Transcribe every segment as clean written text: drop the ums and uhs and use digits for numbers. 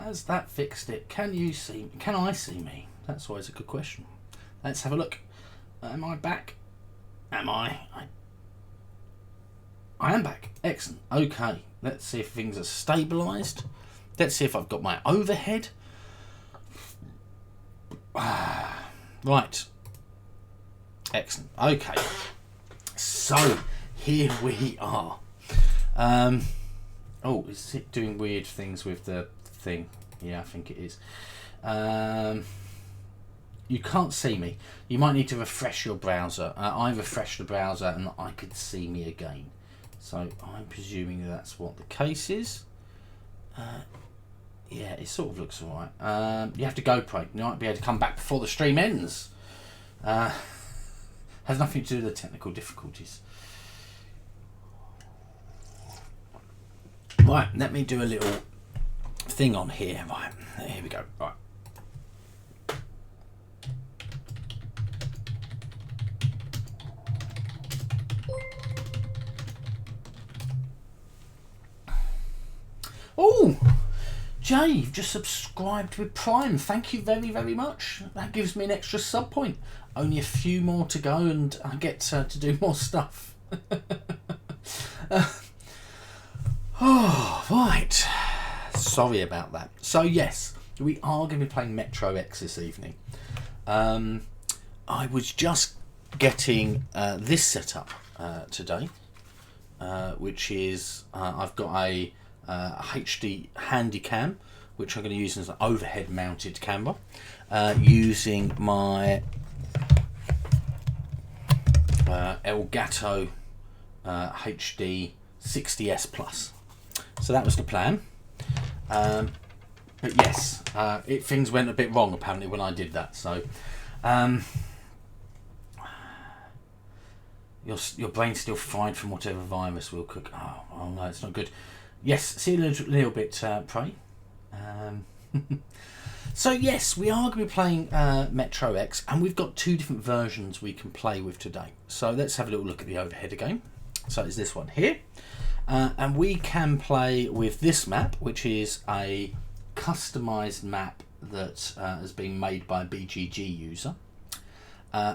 Has that fixed it? Can you see me? Can I see me? That's always a good question. Let's have a look. Am I back? Am I? I am back. Excellent. Okay. Let's see if things are stabilised. Let's see if I've got my overhead. Right. Excellent. Okay. So, here we are. Oh, is it doing weird things with the thing? Yeah, I think it is. You can't see me. You might need to refresh your browser. I refreshed the browser and I could see me again. So, I'm presuming that's what the case is. Yeah, it sort of looks alright. You have to go, Pray. You might be able to come back before the stream ends. Has nothing to do with the technical difficulties. Right, let me do a little thing on here. Right, here we go. Right. Oh! Jay, you've just subscribed with Prime. Thank you very, very much. That gives me an extra sub point. Only a few more to go and I get to do more stuff. Oh, right. Sorry about that. So, yes, we are going to be playing Metro X this evening. I was just getting this set up today, which is I've got a HD Handycam, which I'm going to use as an overhead mounted camera, using my Elgato HD 60S Plus. So that was the plan. But yes, things went a bit wrong apparently when I did that. So your brain's still fried from whatever virus will cook. Oh no, it's not good. Yes, see you a little bit, Pray. So yes, we are going to be playing Metro X, and we've got two different versions we can play with today. So let's have a little look at the overhead again. So it's this one here. And we can play with this map, which is a customized map that has been made by a BGG user.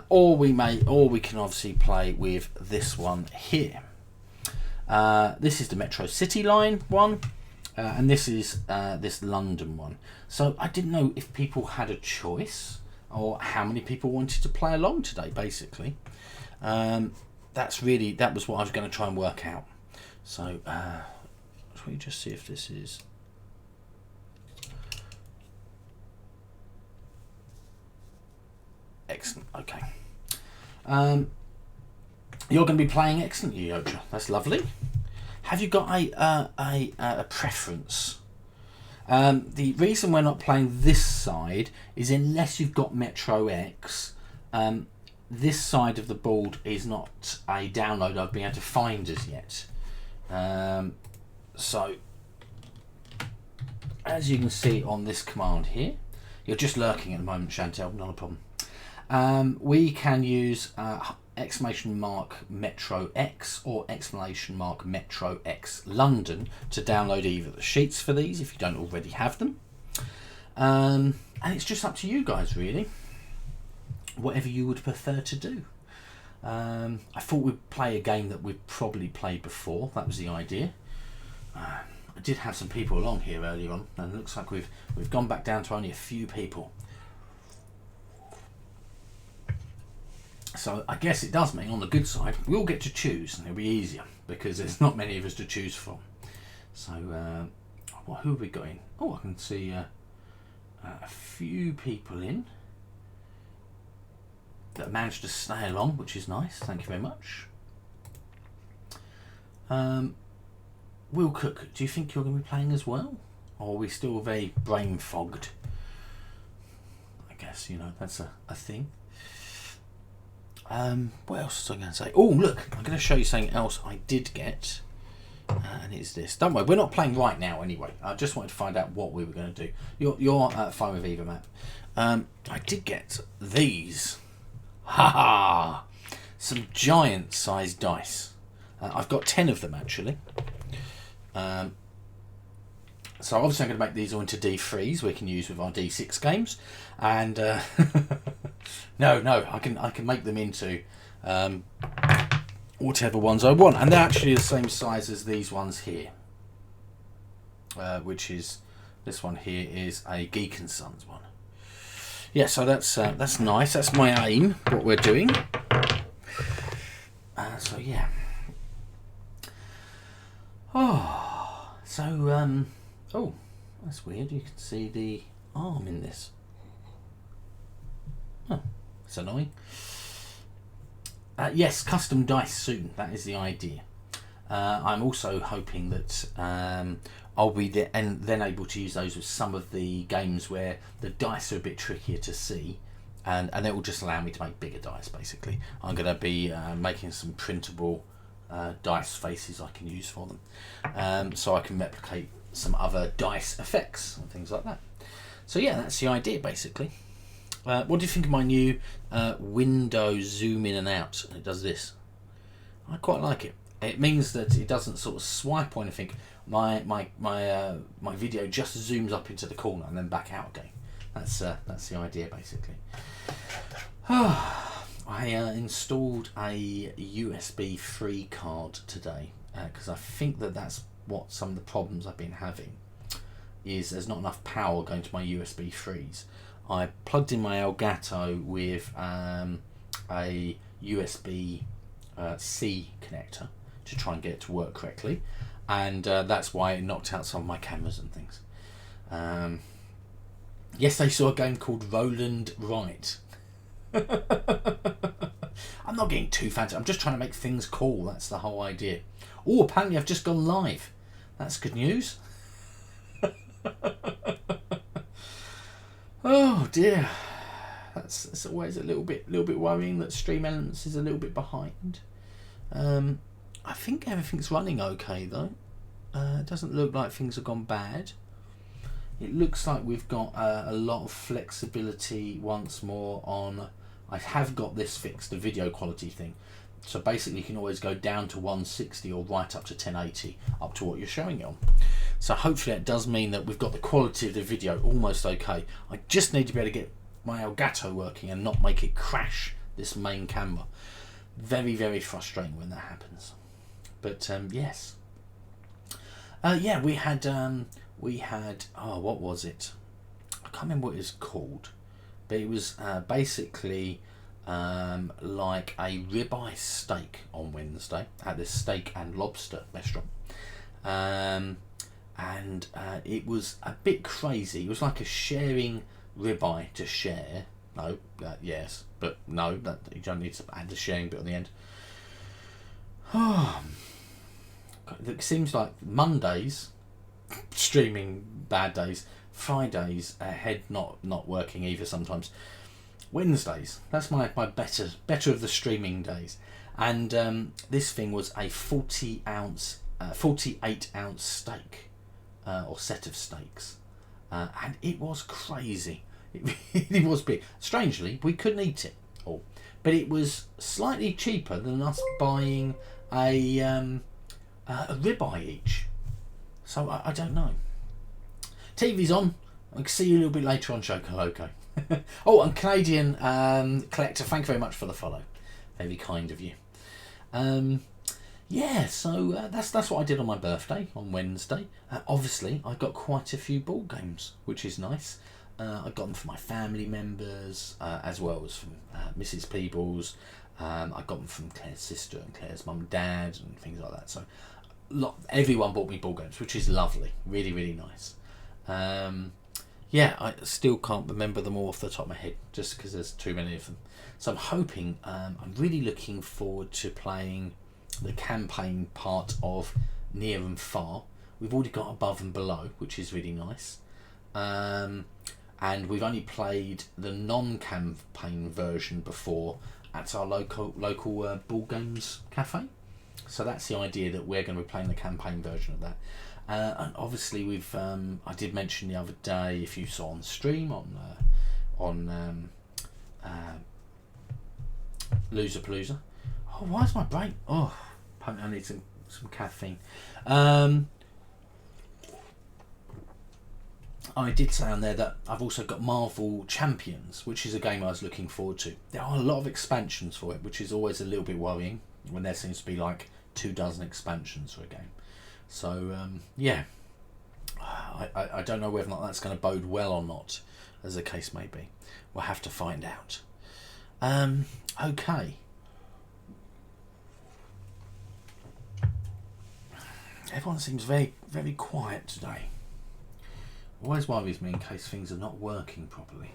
Or we can obviously play with this one here. This is the Metro City Line one, and this is this London one. So I didn't know if people had a choice or how many people wanted to play along today. Basically, that was what I was going to try and work out. So let me just see if this is. Excellent. Okay. You're going to be playing excellently, Yoja. That's lovely. Have you got a preference? The reason we're not playing this side is unless you've got Metro X, this side of the board is not a download I've been able to find as yet. So, as you can see on this command here, you're just lurking at the moment, Chantel, not a problem. We can use exclamation mark Metro X or exclamation mark Metro X London to download either the sheets for these if you don't already have them. And it's just up to you guys really, whatever you would prefer to do. I thought we'd play a game that we've probably played before. That was the idea. I did have some people along here earlier on, and it looks like we've gone back down to only a few people. So I guess it does mean, on the good side, we'll get to choose, and it'll be easier because there's not many of us to choose from. So, who have we got in? Oh, I can see a few people in that managed to stay along, which is nice. Thank you very much. Will Cook, do you think you're going to be playing as well? Or are we still very brain fogged? I guess, that's a thing. What else was I going to say? Oh, look, I'm going to show you something else I did get. And it's this. Don't worry, we're not playing right now anyway. I just wanted to find out what we were going to do. You're fine with either map. I did get these. Ha! Some giant sized dice. I've got 10 of them actually. So obviously I'm going to make these all into D3s we can use with our D6 games, and no, I can make them into whatever ones I want, and they're actually the same size as these ones here, which is this one here is a Geek and Sons one. Yeah, so that's nice. That's my aim. What we're doing. So yeah. Oh, so oh, that's weird. You can see the arm in this. Oh, that's annoying. Yes, custom dice soon. That is the idea. I'm also hoping that I'll be then able to use those with some of the games where the dice are a bit trickier to see, and it will just allow me to make bigger dice. Basically, I'm going to be making some printable dice faces I can use for them, so I can replicate some other dice effects and things like that. So yeah, that's the idea basically. What do you think of my new window zoom in and out? It does this. I quite like it. It means that it doesn't sort of swipe or anything. My video just zooms up into the corner and then back out again. That's the idea basically. I installed a USB 3 card today because I think that's what some of the problems I've been having is there's not enough power going to my USB 3s. I plugged in my Elgato with a USB C connector to try and get it to work correctly, and that's why it knocked out some of my cameras and things. Yes, they saw a game called Roland Wright. I'm not getting too fancy. I'm just trying to make things cool. That's the whole idea. Oh, apparently I've just gone live. That's good news. Oh dear. That's always a little bit worrying that Stream Elements is a little bit behind. I think everything's running okay though. It doesn't look like things have gone bad. It looks like we've got a lot of flexibility once more on. I have got this fixed, the video quality thing. So basically you can always go down to 160 or right up to 1080, up to what you're showing it on. So hopefully that does mean that we've got the quality of the video almost okay. I just need to be able to get my Elgato working and not make it crash this main camera. Very, very frustrating when that happens. But yes. Yeah, we had oh, what was it? I can't remember what it was called, but it was basically like a ribeye steak on Wednesday at this steak and lobster restaurant, and it was a bit crazy. It was like a sharing ribeye to share. No, yes, but no, that you don't need to add the sharing bit on the end. Oh, it seems like Mondays streaming bad days, Fridays head not working either sometimes. Wednesdays, that's my better of the streaming days, and this thing was a 48 ounce steak or set of steaks, and it was crazy. It really was big. Strangely, we couldn't eat it all, but it was slightly cheaper than us buying a ribeye each. So I don't know. TV's on. I'll see you a little bit later on, Shoko. Oh, and Canadian Collector, thank you very much for the follow. Very kind of you. Yeah, so that's what I did on my birthday on Wednesday. Obviously, I got quite a few board games, which is nice. I got them for my family members, as well as from Mrs. Peebles. I got them from Claire's sister and Claire's mum and dad and things like that. So everyone bought me board games, which is lovely. Really, really nice. Yeah, I still can't remember them all off the top of my head, just because there's too many of them. So I'm hoping, I'm really looking forward to playing the campaign part of Near and Far. We've already got Above and Below, which is really nice. And we've only played the non-campaign version before at our local ball games cafe. So that's the idea, that we're going to be playing the campaign version of that. And obviously we've I did mention the other day, if you saw on stream on Loserpalooza. Oh, why is my brain? Oh, I need some caffeine. I did say on there that I've also got Marvel Champions, which is a game I was looking forward to. There are a lot of expansions for it, which is always a little bit worrying when there seems to be like 24 expansions for a game. So yeah, I don't know whether or not that's going to bode well or not, as the case may be. We'll have to find out. Okay. Everyone seems very, very quiet today. Always worries me in case things are not working properly,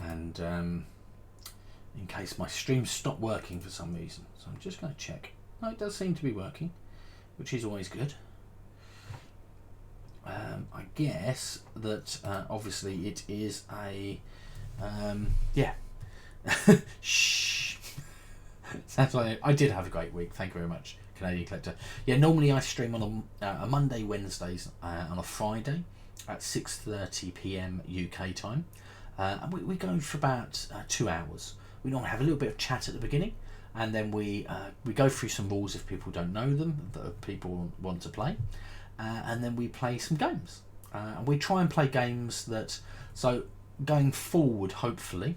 and in case my streams stop working for some reason. So I'm just going to check. No, it does seem to be working, which is always good. I guess that obviously it is a yeah. Shh. Sounds like I did have a great week. Thank you very much, Canadian Collector. Yeah, normally I stream on a Monday, Wednesdays, on a Friday at 6:30 p.m. UK time, and we go for about 2 hours. We normally have a little bit of chat at the beginning, and then we go through some rules if people don't know them that people want to play, and then we play some games. And we try and play games that, so going forward, hopefully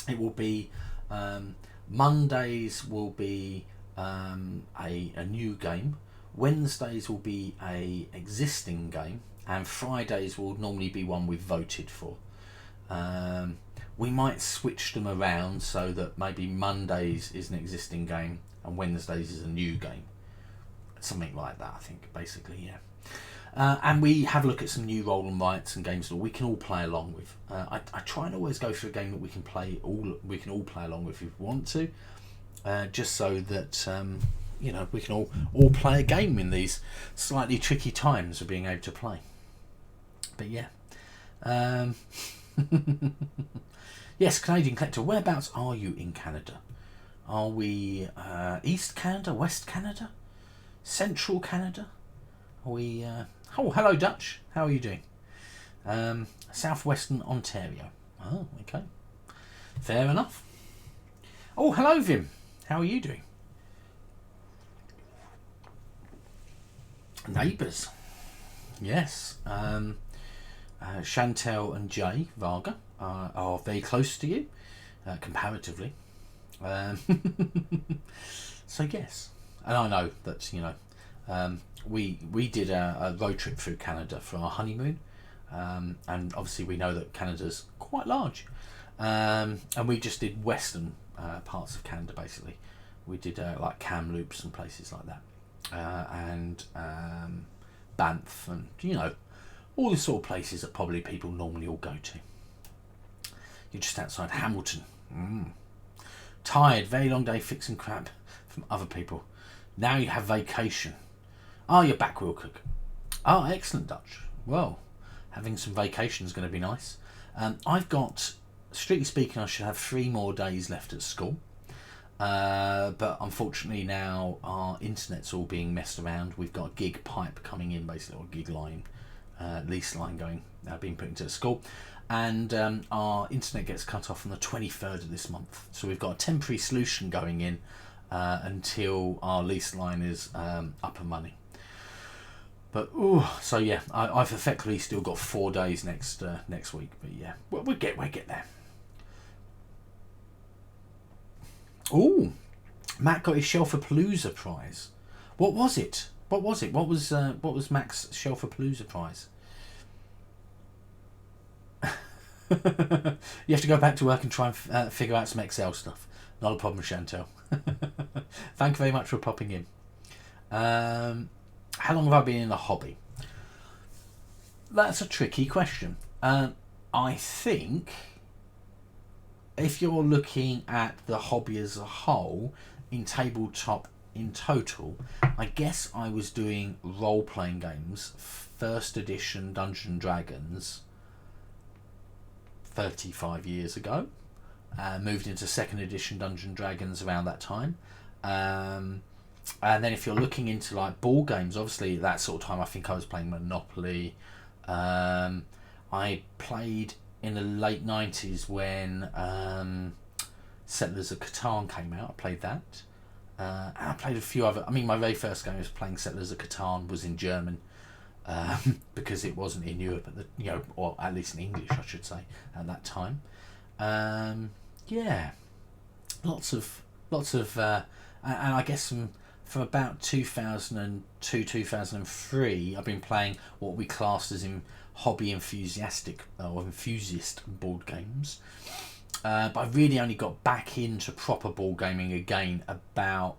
it will be Mondays will be a new game, Wednesdays will be a existing game, and Fridays will normally be one we've voted for. We might switch them around so that maybe Mondays is an existing game and Wednesdays is a new game. Something like that, I think, basically, yeah. And we have a look at some new roll and writes and games that we can all play along with. I try and always go for a game that we can all play along with if we want to, just so that you know, we can all play a game in these slightly tricky times of being able to play. But yeah, yes, Canadian Collector, whereabouts are you in Canada? Are we East Canada, West Canada, Central Canada? Are we oh, hello Dutch, how are you doing? Southwestern Ontario. Oh, okay, fair enough. Oh, hello Vim, how are you doing? Neighbours, yes. Chantel and Jay Varga are very close to you, comparatively. So yes, and I know that, you know, we did a road trip through Canada for our honeymoon, and obviously we know that Canada's quite large, and we just did western parts of Canada basically. We did like Kamloops and places like that, and Banff, and you know, all the sort of places that probably people normally all go to. You're just outside Hamilton. Tired, very long day fixing crap from other people. Now you have vacation. Oh, you're back, Will Cook. Oh, excellent, Dutch. Well, having some vacation is going to be nice. I've got, strictly speaking, I should have 3 more days left at school. But unfortunately now our internet's all being messed around. We've got a gig pipe coming in, basically, or gig line, lease line going, being put into the school. And our internet gets cut off on the 23rd of this month. So we've got a temporary solution going in until our lease line is up and running. But so yeah, I've effectively still got 4 days next week. But yeah, we'll get there. Oh, Matt got his Shelfapalooza prize. What was it? What was Mac's Shelfapalooza prize? You have to go back to work and try and figure out some Excel stuff. Not a problem, Chantel. Thank you very much for popping in. How long have I been in the hobby? That's a tricky question. I think if you're looking at the hobby as a whole, in tabletop in total, I guess I was doing role-playing games, 1st edition Dungeons & Dragons, 35 years ago. Moved into 2nd edition Dungeons & Dragons around that time. And then if you're looking into like ball games, obviously at that sort of time I think I was playing Monopoly. I played in the late 90s when Settlers of Catan came out. I played that. And I played a few other, I mean, my very first game was playing Settlers of Catan was in German. because it wasn't in Europe at the, or at least in English, I should say, at that time. Yeah, lots of, and I guess from about 2002, 2003, I've been playing what we classed as in hobby enthusiast board games. But I really only got back into proper board gaming again about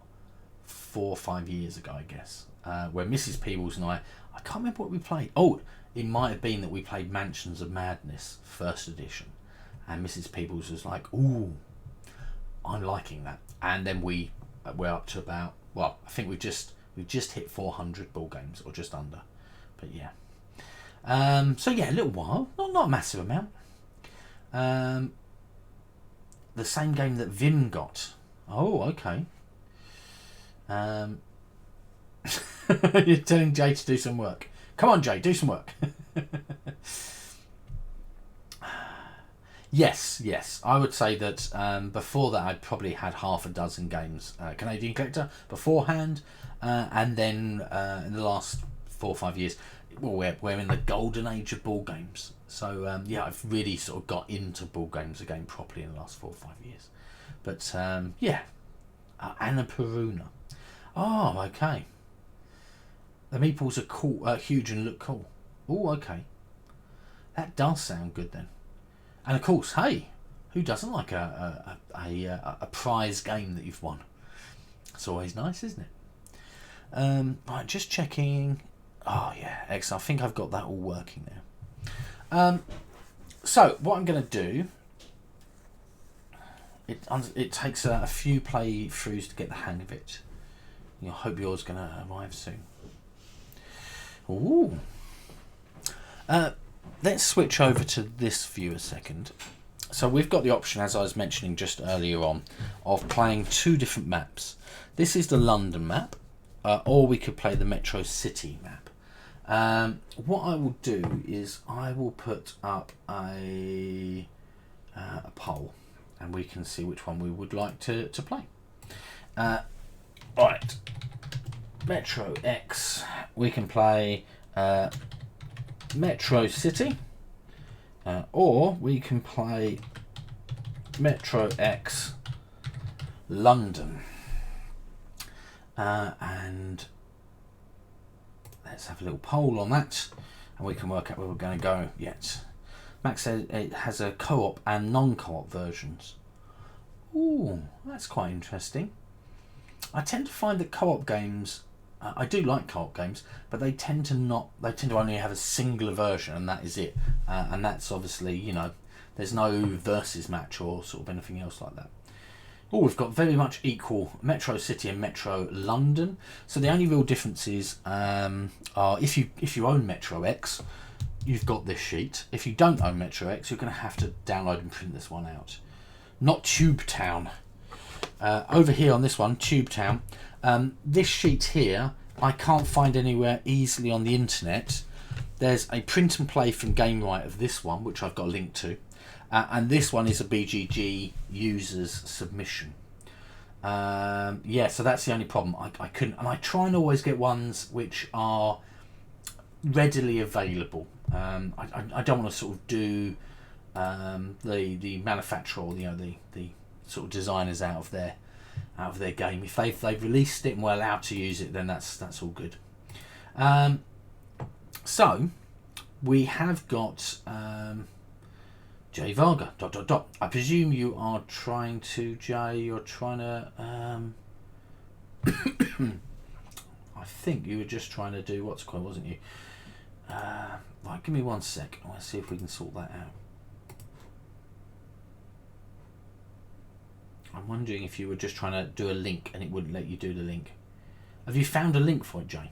4 or 5 years ago, I guess, where Mrs. Peebles and I can't remember what we played. Oh, it might have been that we played Mansions of Madness, first edition. And Mrs. Peebles was like, ooh, I'm liking that. And then we're up to about, well, I think we've just hit 400 board games, or just under. But yeah. So yeah, a little while, not a massive amount. The same game that Vim got. Oh, okay. You're telling Jay to do some work. Come on, Jay, do some work. Yes. I would say that before that I'd probably had half a dozen games, Canadian Collector, beforehand. And then in the last 4 or 5 years, well, we're in the golden age of board games. So yeah, I've really sort of got into board games again properly in the last 4 or 5 years. But yeah, Annapurna. Oh, okay. The meeples are cool, huge and look cool. Oh, okay. That does sound good then. And of course, hey, who doesn't like a prize game that you've won? It's always nice, isn't it? Right, just checking. Oh yeah, excellent. I think I've got that all working now. So what I'm going to do, it takes a few playthroughs to get the hang of it. I hope yours going to arrive soon. Ooh. Let's switch over to this view a second. So we've got the option, as I was mentioning just earlier on, of playing 2 different maps. This is the London map, or we could play the Metro City map. What I will do is I will put up a poll, and we can see which one we would like to play. Right, Metro X, we can play Metro City, or we can play Metro X London. And let's have a little poll on that, and we can work out where we're going to go yet. Max said it has a co-op and non-co-op versions. Ooh, that's quite interesting. I tend to find that co-op games, I do like co-op games, but they tend to only have a singular version, and that is it. And that's obviously, there's no versus match or sort of anything else like that. Oh, we've got very much equal Metro City and Metro London. So the only real differences are if you own Metro X, you've got this sheet. If you don't own Metro X, you're going to have to download and print this one out. Not Tube Town. Over here on this one, Tube Town, this sheet here, I can't find anywhere easily on the internet. There's a print and play from GameRight of this one, which I've got a link to. And this one is a BGG user's submission. Yeah, so that's the only problem. I couldn't, and I try and always get ones which are readily available. I don't want to sort of do the manufacturer or the sort of designers out of their game. If they've released it and we're allowed to use it, then that's all good. So we have got Jay Varga ... I presume you are trying to, Jay, you're trying to I think you were just trying to do what's called, wasn't you? Right, give me 1 sec. Let's see if we can sort that out. I'm wondering if you were just trying to do a link and it wouldn't let you do the link. Have you found a link for it, Jay?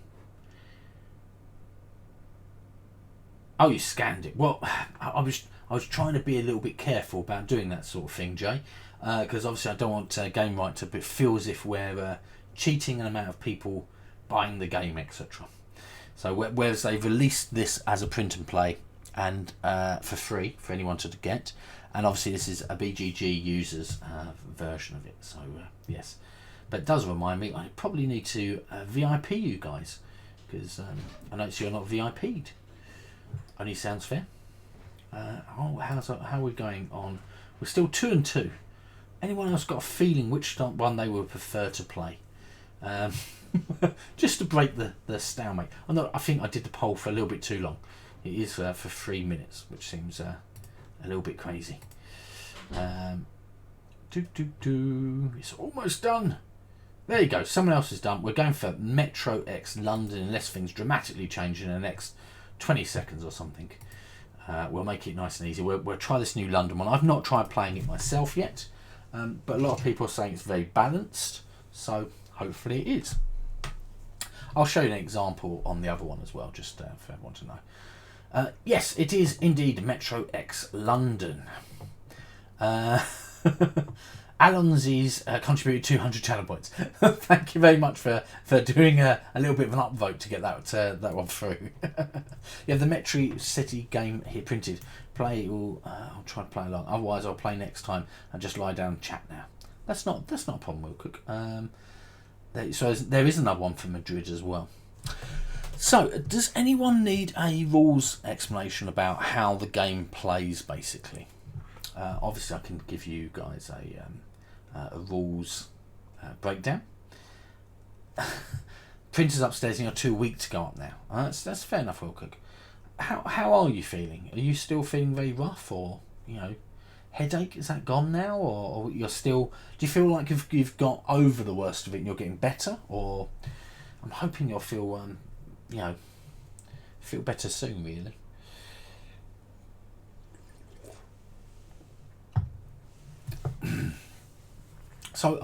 Oh, you scanned it. Well, I was trying to be a little bit careful about doing that sort of thing, Jay, because obviously I don't want GameRight to feel as if we're cheating an amount of people buying the game, etc. So whereas they've released this as a print and play and for free for anyone to get, and obviously this is a BGG user's version of it. So yes, but it does remind me I probably need to VIP you guys, because I notice you're not VIP'd. Only sounds fair. How are we going on? We're still 2 and 2. Anyone else got a feeling which one they would prefer to play? Just to break the stalemate. I think I did the poll for a little bit too long. It is for 3 minutes, which seems a little bit crazy. It's almost done. There you go. Someone else is done. We're going for Metro X London, unless things dramatically change in the next 20 seconds or something. We'll make it nice and easy. We'll try this new London one. I've not tried playing it myself yet, but a lot of people are saying it's very balanced, so hopefully it is. I'll show you an example on the other one as well, just for everyone to know. Yes, it is indeed Metro X London. Alonzi's contributed 200 channel points. Thank you very much for doing a little bit of an upvote to get that one through. You have the Metro City game here printed. Play all. I'll try to play along. Otherwise, I'll play next time and just lie down and chat now. That's not a problem, Will Cook. So there is another one for Madrid as well. So, does anyone need a rules explanation about how the game plays, basically? Obviously, I can give you guys a rules breakdown. Printer's upstairs and you're too weak to go up now. That's fair enough, Will Cook. How are you feeling? Are you still feeling very rough, or headache? Is that gone now, or you're still? Do you feel like you've got over the worst of it and you're getting better, or I'm hoping you'll feel feel better soon, really. So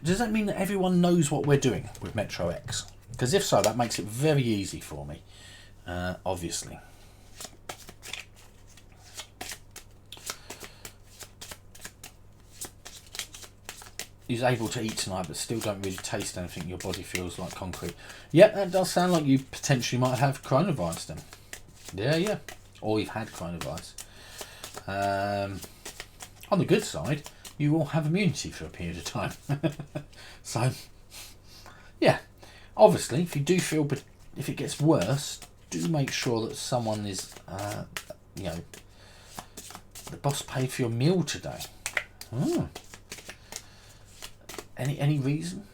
does that mean that everyone knows what we're doing with Metro X? Because if so, that makes it very easy for me, obviously. He's able to eat tonight, but still don't really taste anything. Your body feels like concrete. Yeah, that does sound like you potentially might have coronavirus then. Yeah. Or you've had coronavirus. On the good side, you will have immunity for a period of time. So, yeah. Obviously, if you do feel, but if it gets worse, do make sure that someone is, the boss paid for your meal today. Any reason?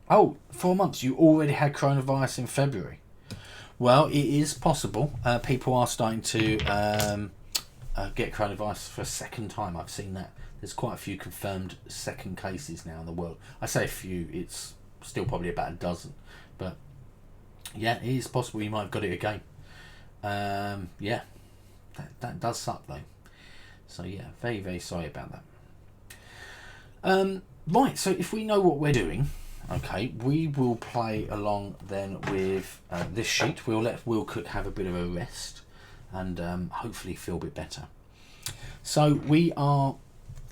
Oh, 4 months. You already had coronavirus in February. Well, it is possible. People are starting to get coronavirus for a second time. I've seen that. There's quite a few confirmed second cases now in the world. I say a few. It's still probably about a dozen. But yeah, it is possible you might have got it again. Yeah, that does suck though. So yeah, very, very sorry about that. Right, so if we know what we're doing, okay, we will play along then with this sheet. We'll let Will Cook have a bit of a rest and hopefully feel a bit better. So we are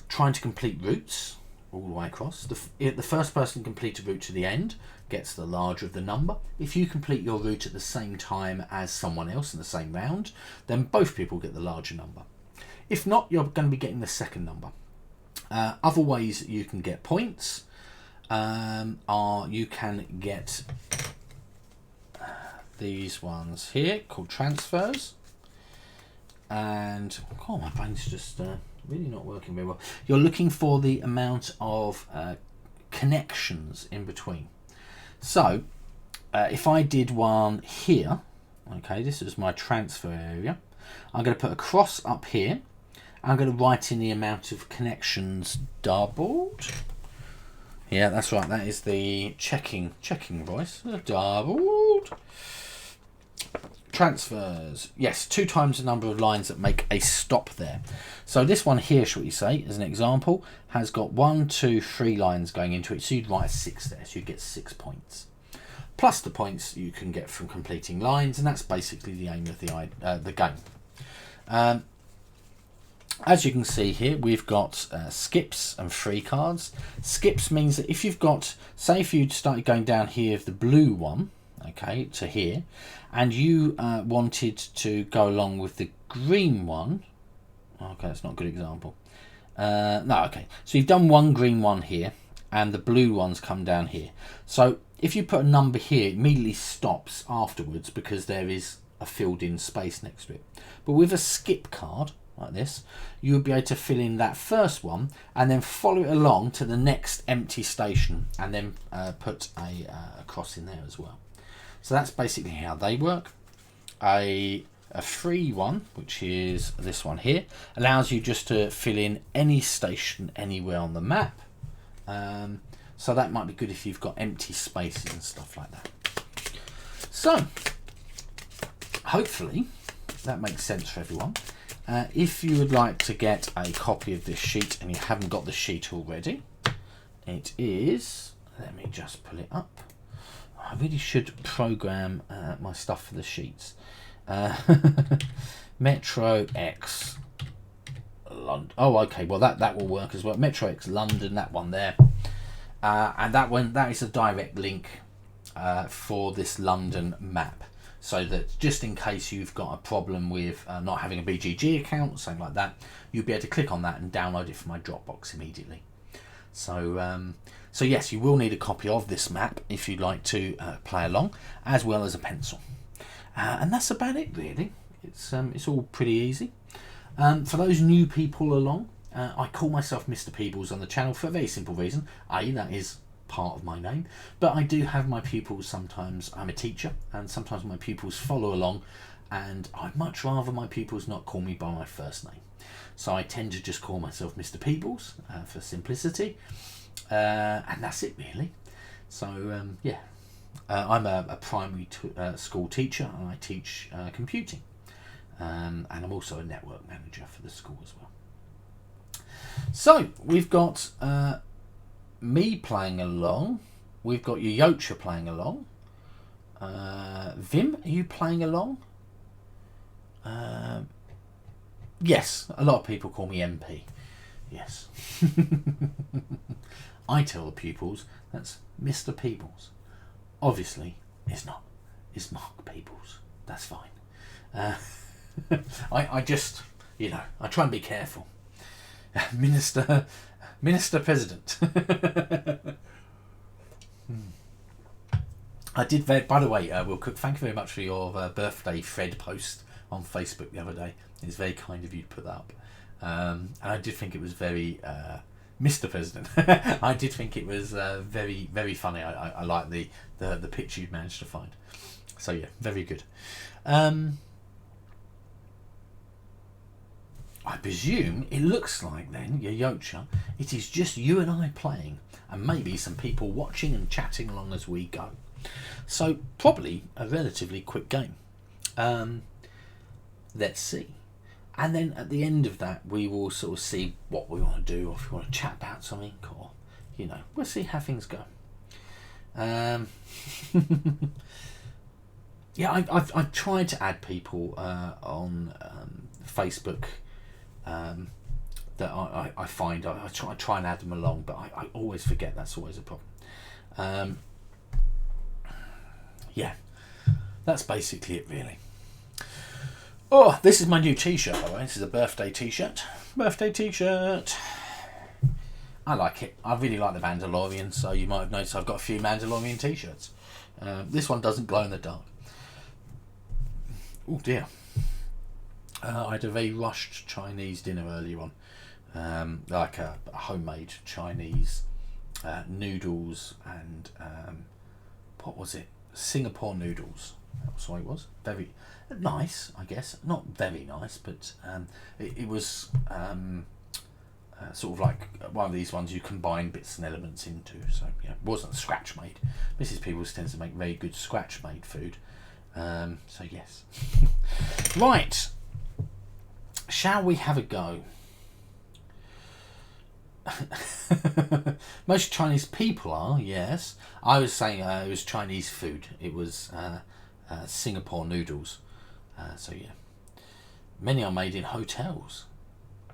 trying to complete routes all the way across. The first person to complete a route to the end gets the larger of the number. If you complete your route at the same time as someone else in the same round, then both people get the larger number. If not, you're going to be getting the second number. Other ways you can get points are you can get these ones here called transfers, and my brain's just really not working very well. You're looking for the amount of connections in between. So if I did one here, okay, this is my transfer area. I'm going to put a cross up here. I'm going to write in the amount of connections doubled. Yeah, that's right. That is the checking voice. Doubled. Transfers. Yes, 2 times the number of lines that make a stop there. So this one here, shall we say, as an example, has got 1, 2, 3 lines going into it. So you'd write a 6 there. So you get 6 points. Plus the points you can get from completing lines. And that's basically the aim of the game. As you can see here, we've got skips and free cards. Skips means that if you've got, say if you started going down here of the blue one, okay, to here, and you wanted to go along with the green one, okay, that's not a good example. No, okay, so you've done one green one here, and the blue ones come down here. So if you put a number here, it immediately stops afterwards because there is a filled in space next to it. But with a skip card like this, you would be able to fill in that first one and then follow it along to the next empty station and then put a cross in there as well. So that's basically how they work. A free one, which is this one here, allows you just to fill in any station anywhere on the map. So that might be good if you've got empty spaces and stuff like that. So hopefully that makes sense for everyone. If you would like to get a copy of this sheet and you haven't got the sheet already, it is, let me just pull it up. I really should program my stuff for the sheets. Metro X London. Oh, okay. Well, that will work as well. Metro X London, that one there, and that is a direct link for this London map. So that just in case you've got a problem with not having a BGG account or something like that, you'll be able to click on that and download it from my Dropbox immediately. So, so yes, you will need a copy of this map if you'd like to play along, as well as a pencil. And that's about it, really. It's all pretty easy. For those new people along, I call myself Mr. Peebles on the channel for a very simple reason. That is part of my name, but I do have my pupils. Sometimes I'm a teacher and sometimes my pupils follow along, and I'd much rather my pupils not call me by my first name, so I tend to just call myself Mr. Peebles for simplicity, and that's it really. So yeah, I'm a primary school teacher and I teach computing, and I'm also a network manager for the school as well. So we've got me playing along, we've got Yocha playing along, Vim, are you playing along? Yes, a lot of people call me MP, yes. I tell the pupils that's Mr. Peebles. Obviously it's not, it's Mark Peebles, that's fine. I just, I try and be careful. Minister President. I did, by the way, Will Cook, thank you very much for your birthday Fred post on Facebook the other day. It's very kind of you to put that up. And I did think it was very, Mr. President, I did think it was very, very funny. I like the picture you managed to find. So yeah, very good. I presume it looks like then, Yocha, it is just you and I playing, and maybe some people watching and chatting along as we go. So probably a relatively quick game. Let's see. And then at the end of that, we will sort of see what we want to do, or if we want to chat about something, or, we'll see how things go. Yeah, I've tried to add people on Facebook that I find I try and add them along, but I always forget. That's always a problem. Yeah, that's basically it really. Oh, this is my new t-shirt, by the way. This is a birthday t-shirt. I like it. I really like the Mandalorian, so you might have noticed I've got a few Mandalorian t-shirts. This one doesn't glow in the dark. Oh dear. I had a very rushed Chinese dinner earlier on, like a homemade Chinese noodles and what was it? Singapore noodles. That's what it was. Very nice, I guess. Not very nice, but it was sort of like one of these ones you combine bits and elements into. So yeah, it wasn't scratch made. Mrs. Peebles tends to make very good scratch made food. So yes. Right. Shall we have a go? Most Chinese people are, yes. I was saying it was Chinese food. It was Singapore noodles. So yeah. Many are made in hotels.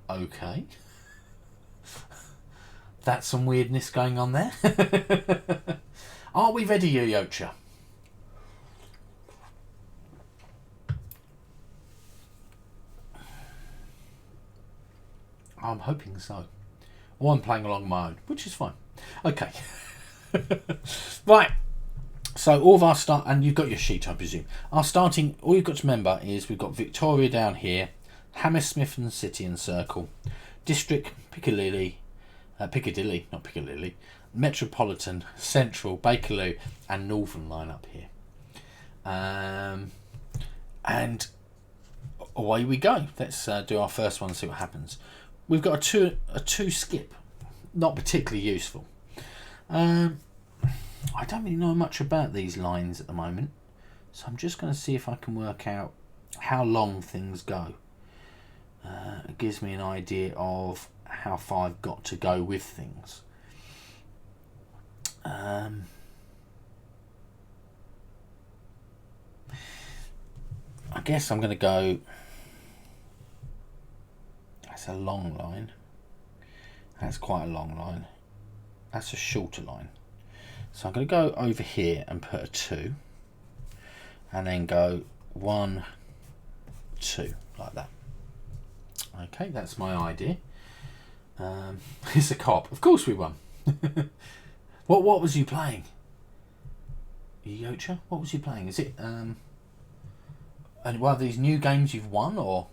Okay. That's some weirdness going on there. Are we ready, Yocha? I'm hoping so. Or I'm playing along my own, which is fine. Okay. Right. So all of our start, and you've got your sheet, I presume. Our starting, all you've got to remember is we've got Victoria down here, Hammersmith and City and Circle, District, Piccadilly, not Piccadilly, Metropolitan, Central, Bakerloo, and Northern line up here. And away we go. Let's do our first one and see what happens. We've got a two skip, not particularly useful. I don't really know much about these lines at the moment, so I'm just going to see if I can work out how long things go. It gives me an idea of how far I've got to go with things. I guess I'm going to go. That's a long line. That's quite a long line. That's a shorter line. So I'm going to go over here and put a 2, and then go 1, 2, like that. Okay, that's my idea. It's a cop. Of course we won. What was you playing? Yocha? What was you playing? Is it and one of these new games you've won, or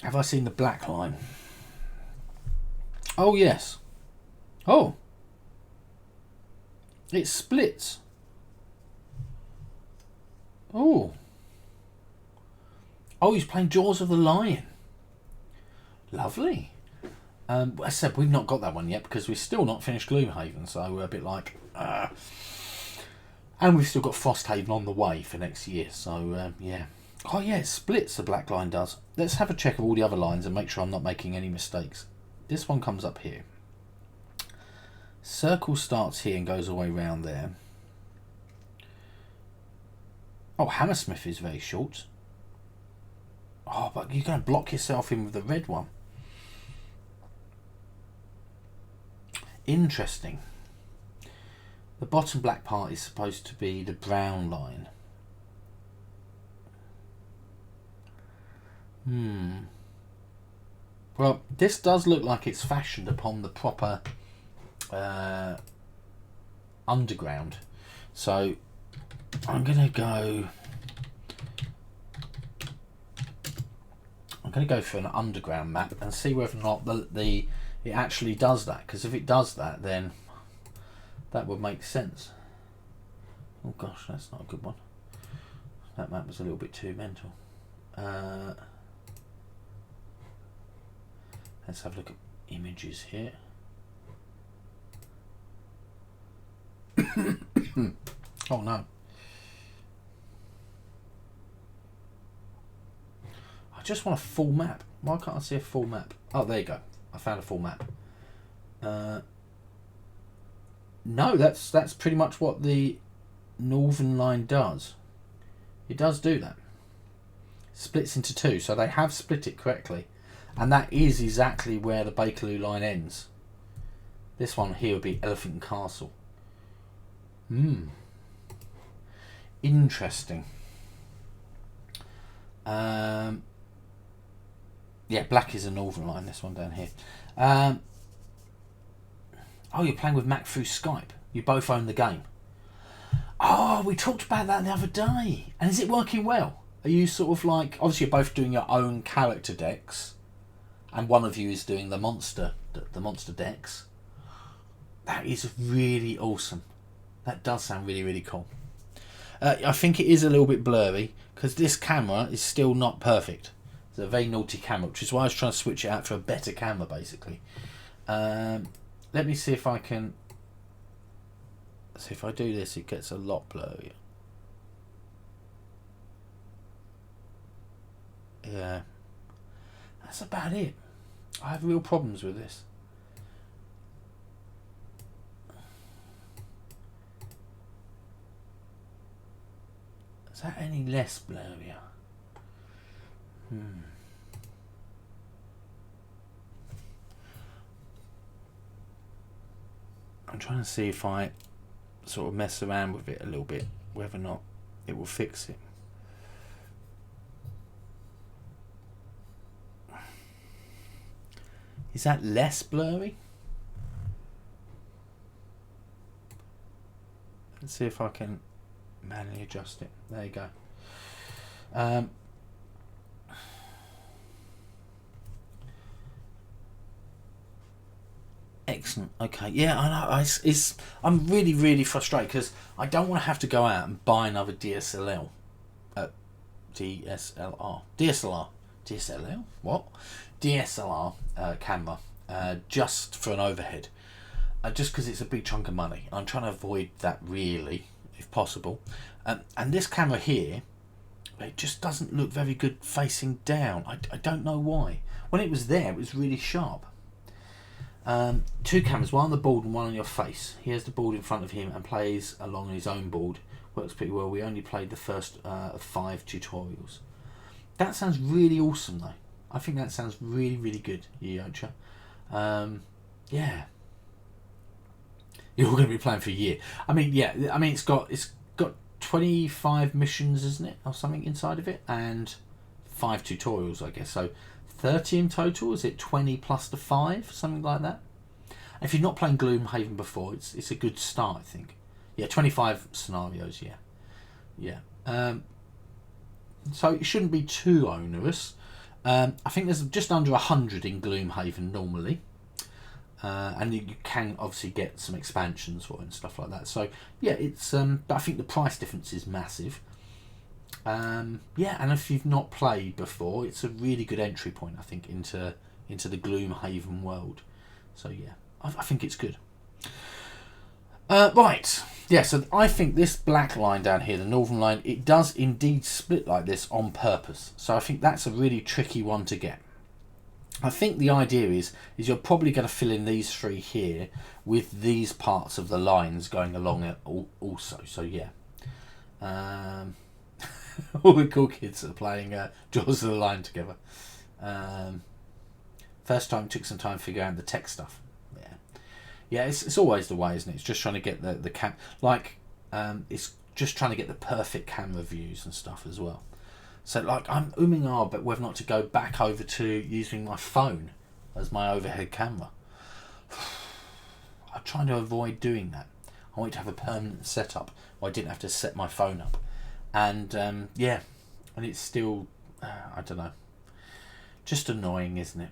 have I seen the black line? Oh yes. Oh, it splits. Oh, he's playing Jaws of the Lion. Lovely. As I said, we've not got that one yet because we've still not finished Gloomhaven, so we're a bit like, and we've still got Frosthaven on the way for next year. So yeah. Oh yeah, it splits. The black line does. Let's have a check of all the other lines and make sure I'm not making any mistakes. This one comes up here. Circle starts here and goes all the way round there. Oh, Hammersmith is very short. Oh, but you're going to block yourself in with the red one. Interesting. The bottom black part is supposed to be the brown line. Well, this does look like it's fashioned upon the proper underground. So I'm going to go for an underground map and see whether or not it actually does that. Because if it does that, then that would make sense. Oh gosh, that's not a good one. That map was a little bit too mental. Let's have a look at images here. Oh no. I just want a full map. Why can't I see a full map? Oh, there you go. I found a full map. No, that's pretty much what the Northern line does. It does do that. Splits into 2, so they have split it correctly. And that is exactly where the Bakerloo line ends. This one here would be Elephant and Castle. Interesting. Yeah, black is a Northern line, this one down here. Oh, you're playing with Mac through Skype. You both own the game. Oh, we talked about that the other day. And is it working well? Are you sort of like, obviously you're both doing your own character decks, and one of you is doing the monster decks. That is really awesome. That does sound really, really cool. I think it is a little bit blurry because this camera is still not perfect. It's a very naughty camera, which is why I was trying to switch it out for a better camera, basically. Let me see if I can. So if I do this, it gets a lot blurrier. Yeah, that's about it. I have real problems with this. Is that any less blurrier? I'm trying to see if I sort of mess around with it a little bit, whether or not it will fix it. Is that less blurry? Let's see if I can manually adjust it. There you go. Excellent. Okay. Yeah, I know. I'm really, really frustrated because I don't want to have to go out and buy another DSLR. DSLR. What? DSLR camera. Just for an overhead. Just because it's a big chunk of money. I'm trying to avoid that really, if possible. And this camera here, it just doesn't look very good facing down. I don't know why. When it was there, it was really sharp. Two cameras, one on the board and one on your face. He has the board in front of him and plays along on his own board. Works pretty well. We only played the first of 5 tutorials. That sounds really awesome though. I think that sounds really, really good, Yocha. Yeah. You're all going to be playing for a year. I mean, yeah. I mean, it's got 25 missions, isn't it, or something inside of it, and 5 tutorials, I guess. So 30 in total. Is it 20 plus the 5, something like that? And if you're not playing Gloomhaven before, it's a good start, I think. Yeah, 25 scenarios. Yeah. So it shouldn't be too onerous. I think there's just under 100 in Gloomhaven normally. And you can obviously get some expansions for it and stuff like that. So yeah, it's but I think the price difference is massive. Yeah, and if you've not played before, it's a really good entry point, I think, into the Gloomhaven world. So yeah, I think it's good. Right, yeah. So I think this black line down here, the northern line, it does indeed split like this on purpose. So I think that's a really tricky one to get. I think the idea is you're probably going to fill in these 3 here with these parts of the lines going along it also. So yeah, all the cool kids are playing Jaws of the Lion together. First time took some time to figure out the tech stuff. Yeah. It's always the way, isn't it? It's just trying to get the cam it's just trying to get the perfect camera views and stuff as well. So like I'm umming but whether or not to go back over to using my phone as my overhead camera. I'm trying to avoid doing that. I want to have a permanent setup where I didn't have to set my phone up. And yeah, and it's still, I don't know, just annoying, isn't it?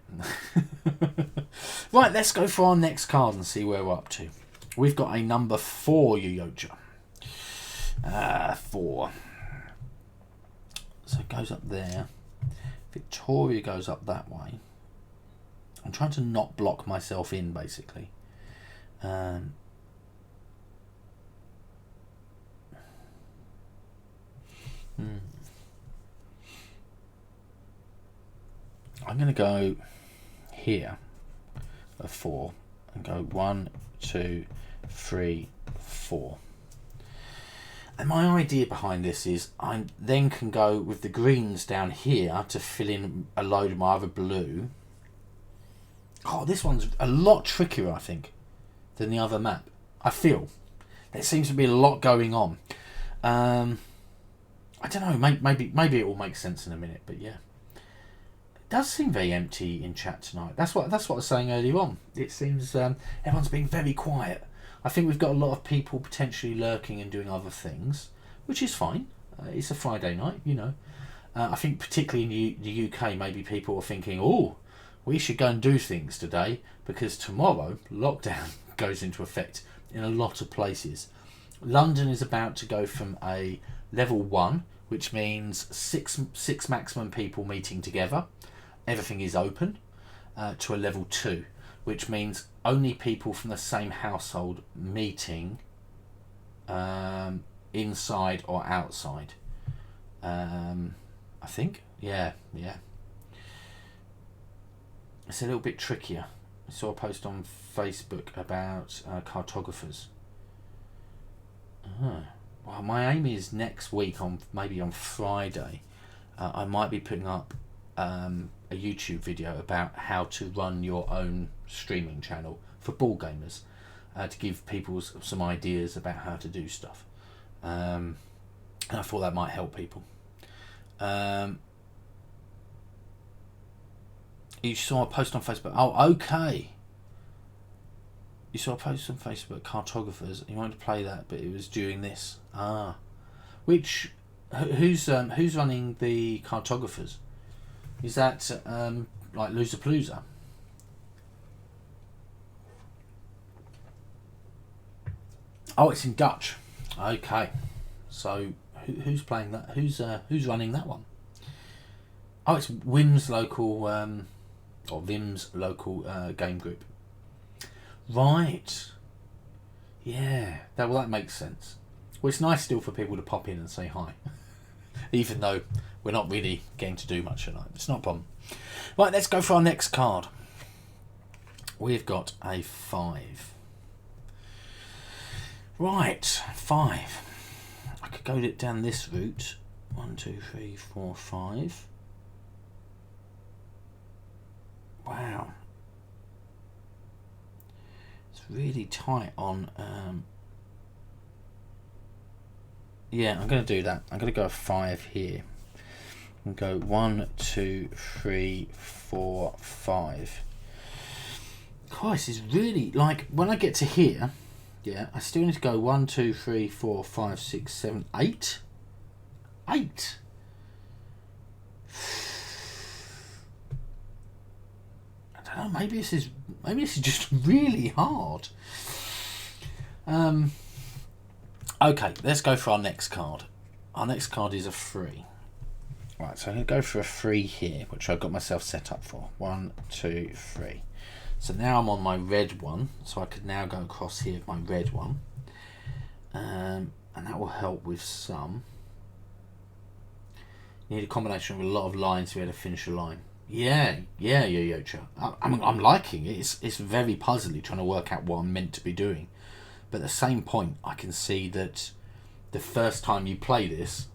Right, let's go for our next card and see where we're up to. We've got a number 4, Yoyocha. 4. So it goes up there. Victoria goes up that way. I'm trying to not block myself in, basically. I'm going to go here, a 4, and go 1, 2, 3, 4. And my idea behind this is I then can go with the greens down here to fill in a load of my other blue. Oh, this one's a lot trickier, I think, than the other map. I feel there seems to be a lot going on. I don't know. Maybe it will make sense in a minute, but yeah, it does seem very empty in chat tonight. That's what I was saying earlier on. It seems everyone's being very quiet. I think we've got a lot of people potentially lurking and doing other things, which is fine. It's a Friday night, you know. I think particularly in the UK, maybe people are thinking, oh, we should go and do things today because tomorrow lockdown goes into effect in a lot of places. London is about to go from a level 1, which means six maximum people meeting together. Everything is open, to a level 2. Which means only people from the same household meeting inside or outside. I think. Yeah. It's a little bit trickier. I saw a post on Facebook about cartographers. Well, my aim is next week, maybe on Friday, I might be putting up a YouTube video about how to run your own streaming channel for ball gamers, to give people some ideas about how to do stuff. And I thought that might help people. You saw a post on Facebook. Oh, okay. You saw a post on Facebook, cartographers. You wanted to play that, but it was during this. Which who's running the cartographers? Is that like Loserpalooza? Oh, it's in Dutch. Okay, so who's playing that? Who's running that one? Oh, it's Wim's local or Vim's local game group. Right. Yeah. That makes sense. Well, it's nice still for people to pop in and say hi, even though we're not really getting to do much tonight. It's not a problem. Right, let's go for our next card. We've got a 5. Right, 5. I could go down this route. 1, 2, 3, 4, 5. Wow. It's really tight on... yeah, I'm going to do that. I'm going to go a 5 here. And go 1, 2, 3, 4, 5. Christ, is really... Like, when I get to here... Yeah, I still need to go 1, 2, 3, 4, 5, 6, 7, 8. 8. I don't know. Maybe this is just really hard. Okay, let's go for our next card. Our next card is a 3. Right, so I'm going to go for a 3 here, which I've got myself set up for. 1, 2, 3. So now I'm on my red one, so I could now go across here with my red one. And that will help with some. You need a combination of a lot of lines to be able to finish a line. Yeah, Yocha. I'm liking it. It's very puzzly trying to work out what I'm meant to be doing. But at the same point, I can see that the first time you play this,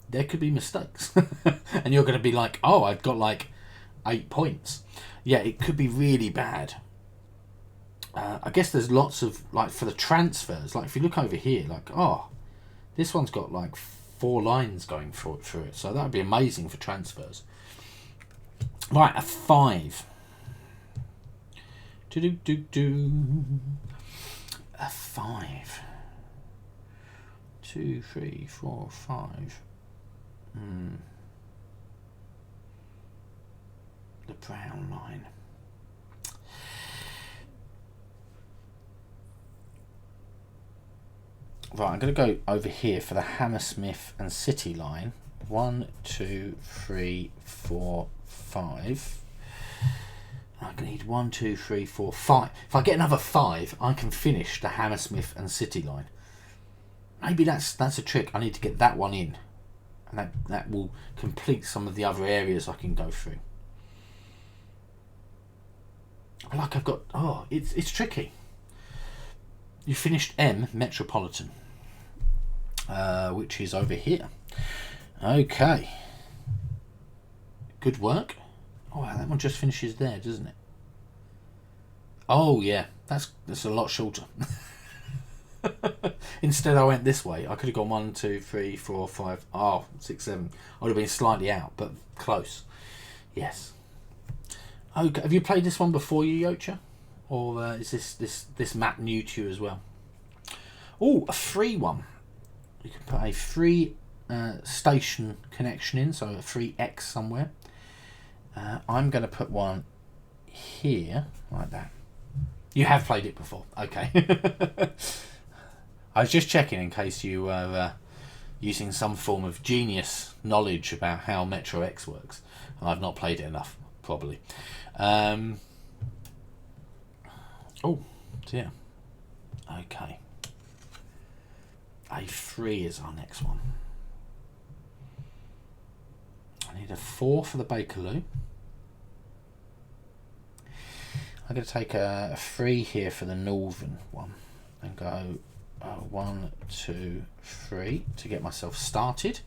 there could be mistakes. And you're going to be like, oh, I've got like 8 points. Yeah, it could be really bad. I guess there's lots of, like, for the transfers, like if you look over here, like, oh, this one's got like 4 lines going through it. So that would be amazing for transfers. Right, a 5. A 5. 2, 3, 4, 5. The brown line. Right, I'm going to go over here for the Hammersmith and City line. 1, 2, 3, 4, 5. I need 1, 2, 3, 4, 5. If I get another 5, I can finish the Hammersmith and City line. Maybe that's a trick. I need to get that one in, and that will complete some of the other areas I can go through. Like I've got... Oh, it's tricky. You finished M, Metropolitan, which is over here. Okay. Good work. Oh, wow, that one just finishes there, doesn't it? Oh, yeah. That's a lot shorter. Instead, I went this way. I could have gone 1, 2, 3, 4, 5... Oh, 6, 7. I would have been slightly out, but close. Yes. Okay, have you played this one before, you Yocha? Or is this map new to you as well? Oh, a free one. You can put a free station connection in, so a free X somewhere. I'm going to put one here, like that. You have played it before, okay. I was just checking in case you were using some form of genius knowledge about how Metro X works. I've not played it enough, probably. Oh dear. Okay. A3 is our next one. I need a 4 for the Bakerloo. I'm going to take a 3 here for the northern one and go 1, 2, 3 to get myself started.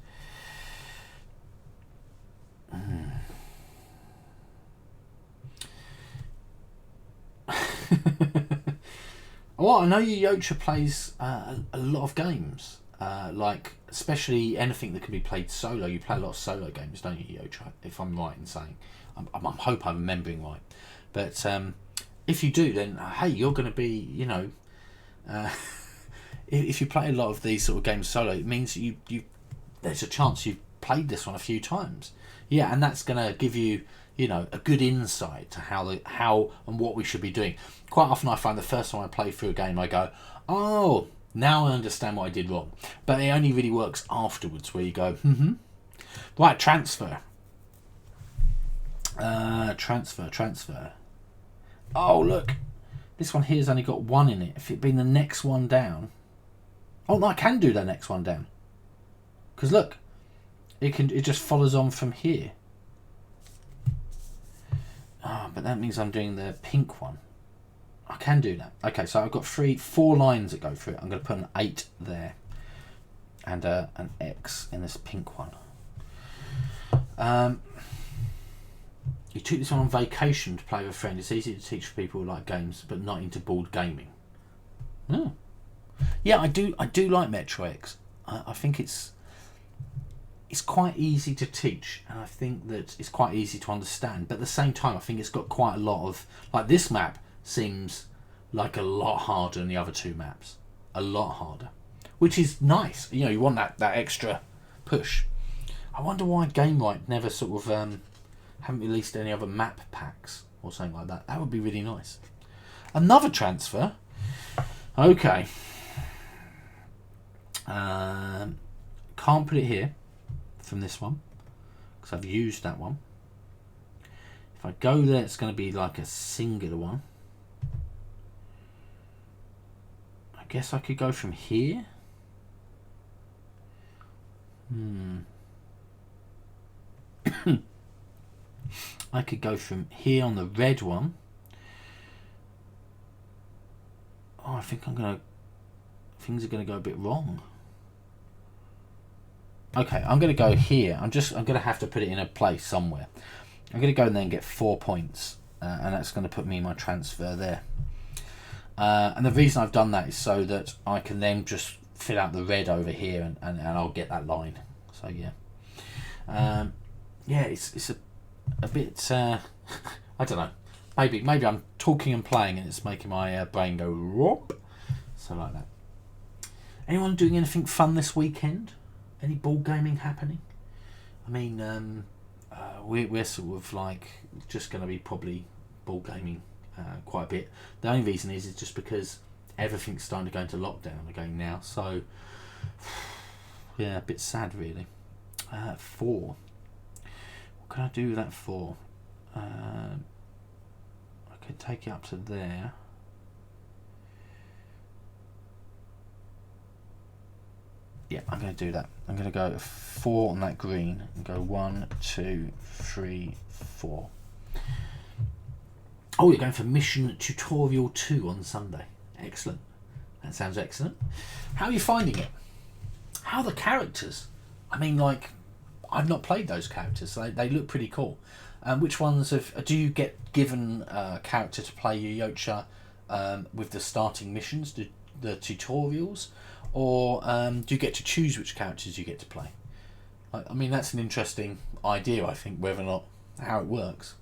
Well, I know Yocha plays a lot of games, like especially anything that can be played solo. You play a lot of solo games, don't you, Yocha? If I'm right in saying, I hope I'm remembering right. But if you do, then hey, you're going to be, you know, if you play a lot of these sort of games solo, it means you there's a chance you've played this one a few times. Yeah, and that's going to give you, you know, a good insight to how and what we should be doing. Quite often I find the first time I play through a game, I go, oh, now I understand what I did wrong. But it only really works afterwards, where you go, right, transfer. Transfer. Oh, look. This one here's only got 1 in it. If it'd been the next one down... Oh, no, I can do the next one down. Because look, it just follows on from here. Oh, but that means I'm doing the pink one. I can do that. Okay, so I've got 4 lines that go through it. I'm going to put an 8 there. And an X in this pink one. You took this one on vacation to play with a friend. It's easy to teach for people who like games, but not into board gaming. Oh. Yeah, I do like Metro X. I think it's quite easy to teach, and I think that it's quite easy to understand. But at the same time, I think it's got quite a lot of... Like, this map seems like a lot harder than the other 2 maps. A lot harder. Which is nice. You know, you want that extra push. I wonder why GameRight never sort of... haven't released any other map packs or something like that. That would be really nice. Another transfer. Okay. Can't put it here from this one because I've used that one. If I go there, it's going to be like a singular one. I guess I could go from here. I could go from here on the red one. Oh, I think things are gonna go a bit wrong. Okay, I'm gonna go here. I'm gonna have to put it in a place somewhere. I'm gonna go and then get 4 points, and that's gonna put me in my transfer there. And the reason I've done that is so that I can then just fill out the red over here, and I'll get that line. So yeah, yeah, it's a bit. I don't know. Maybe I'm talking and playing, and it's making my brain go whoop. So like that. Anyone doing anything fun this weekend? Any ball gaming happening? I mean, we're sort of like just going to be probably ball gaming quite a bit. The only reason is just because everything's starting to go into lockdown again now. So yeah, a bit sad really. 4. What can I do with that for? I could take it up to there. Yeah, I'm going to do that. I'm going to go 4 on that green and go 1, 2, 3, 4. Oh, you're going for Mission Tutorial 2 on Sunday. Excellent. That sounds excellent. How are you finding it? How are the characters? I mean, like, I've not played those characters, so they look pretty cool. Which ones do you get given a character to play Yoyocha with the starting missions, the tutorials, or do you get to choose which characters you get to play? I mean, that's an interesting idea, I think, whether or not how it works.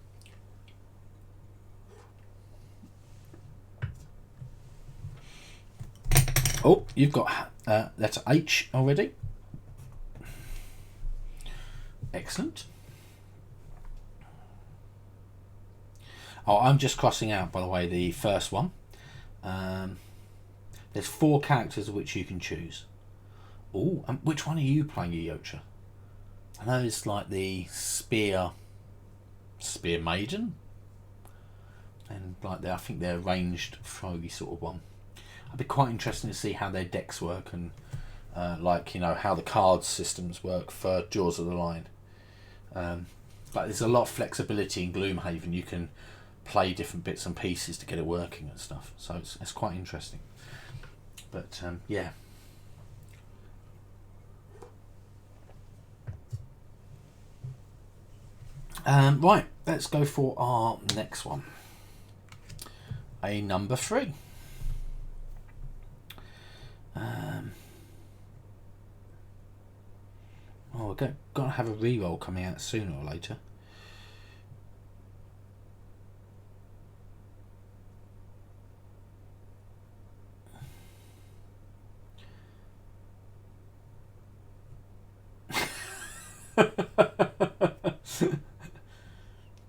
Oh, you've got letter H already. Excellent. Oh, I'm just crossing out, by the way, the first one. There's 4 characters of which you can choose. Oh, and which one are you playing, Yoyocha? I know it's like the spear maiden, and like I think they're ranged throwy sort of one. I'd be quite interested to see how their decks work and like, you know, how the card systems work for Jaws of the Lion. But there's a lot of flexibility in Gloomhaven. You can play different bits and pieces to get it working and stuff. So it's quite interesting. But yeah. Right, let's go for our next one. A number 3. Oh, we're gonna have a reroll coming out sooner or later.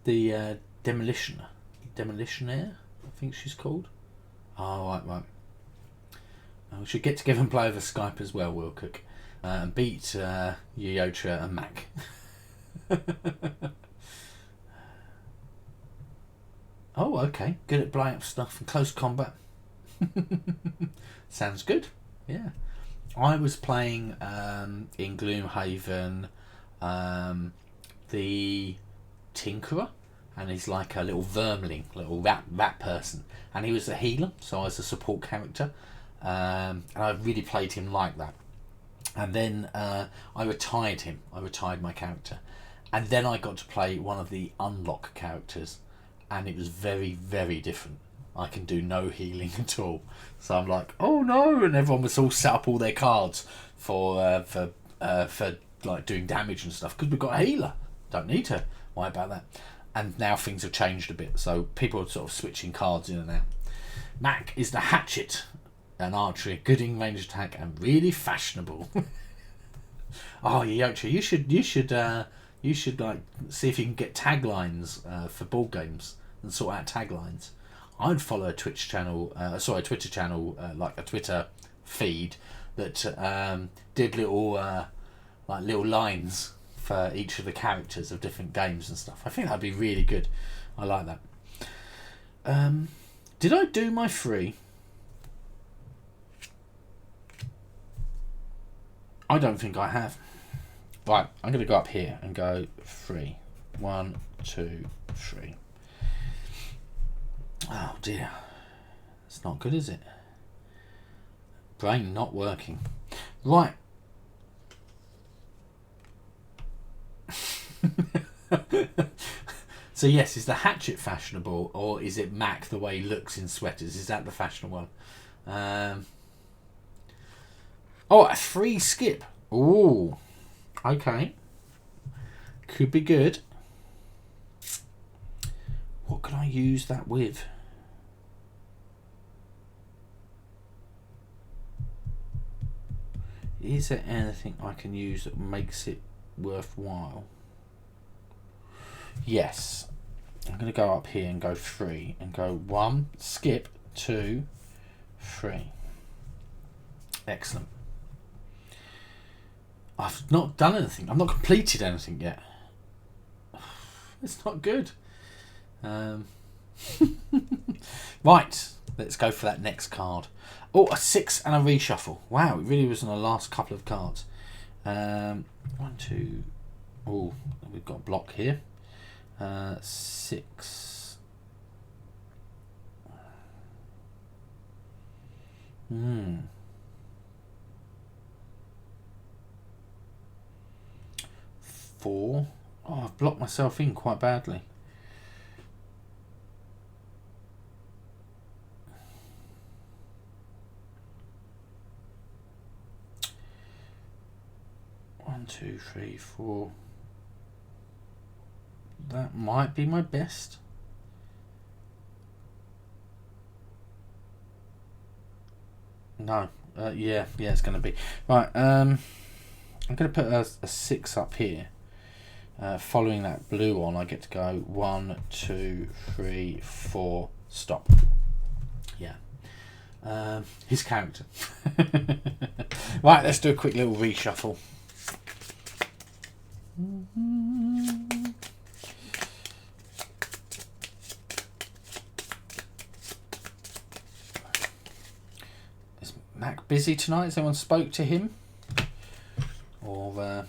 The Demolitionaire, I think she's called. Oh, right. We should get together and play over Skype as well, Will Cook. And beat Yoyotra and Mac. Oh, okay. Good at blowing up stuff in close combat. Sounds good. Yeah. I was playing in Gloomhaven the Tinkerer, and he's like a little vermling, little rat person, and he was a healer, so I was a support character, and I really played him like that. And then I retired him. I retired my character, and then I got to play one of the unlock characters, and it was very, very different. I can do no healing at all, so I'm like, oh no! And everyone was all set up all their cards for like doing damage and stuff, because we've got a healer. Don't need to worry about that. And now things have changed a bit, so people are sort of switching cards in and out. Mac is the hatchet, an archery, good in range attack, and really fashionable. Oh, Yoyotra, you should like see if you can get taglines for board games and sort out taglines. I'd follow a Twitter channel, like a Twitter feed that did little lines for each of the characters of different games and stuff. I think that'd be really good. I like that. Did I do my 3? I don't think I have. Right, I'm going to go up here and go 3. 1, 2, 3. Oh dear. It's not good, is it? Brain not working. Right. So yes, is the hatchet fashionable, or is it Mac the way he looks in sweaters? Is that the fashionable one? Oh, a 3 skip. Ooh. Okay. Could be good. What can I use that with? Is there anything I can use that makes it worthwhile? Yes. I'm going to go up here and go 3 and go 1, skip, 2, 3. Excellent. I've not done anything. I've not completed anything yet. It's not good. Right, let's go for that next card. Oh, a 6 and a reshuffle. Wow, it really was on the last couple of cards. 1, 2. Oh, we've got a block here. 6. 4. Oh, I've blocked myself in quite badly. One, 2, 3, 4. That might be my best. No. Yeah, it's going to be. Right, I'm going to put a 6 up here. Following that blue on, I get to go 1, 2, 3, 4, stop. Yeah. His character. Right, let's do a quick little reshuffle. Is Mac busy tonight? Has anyone spoke to him? Or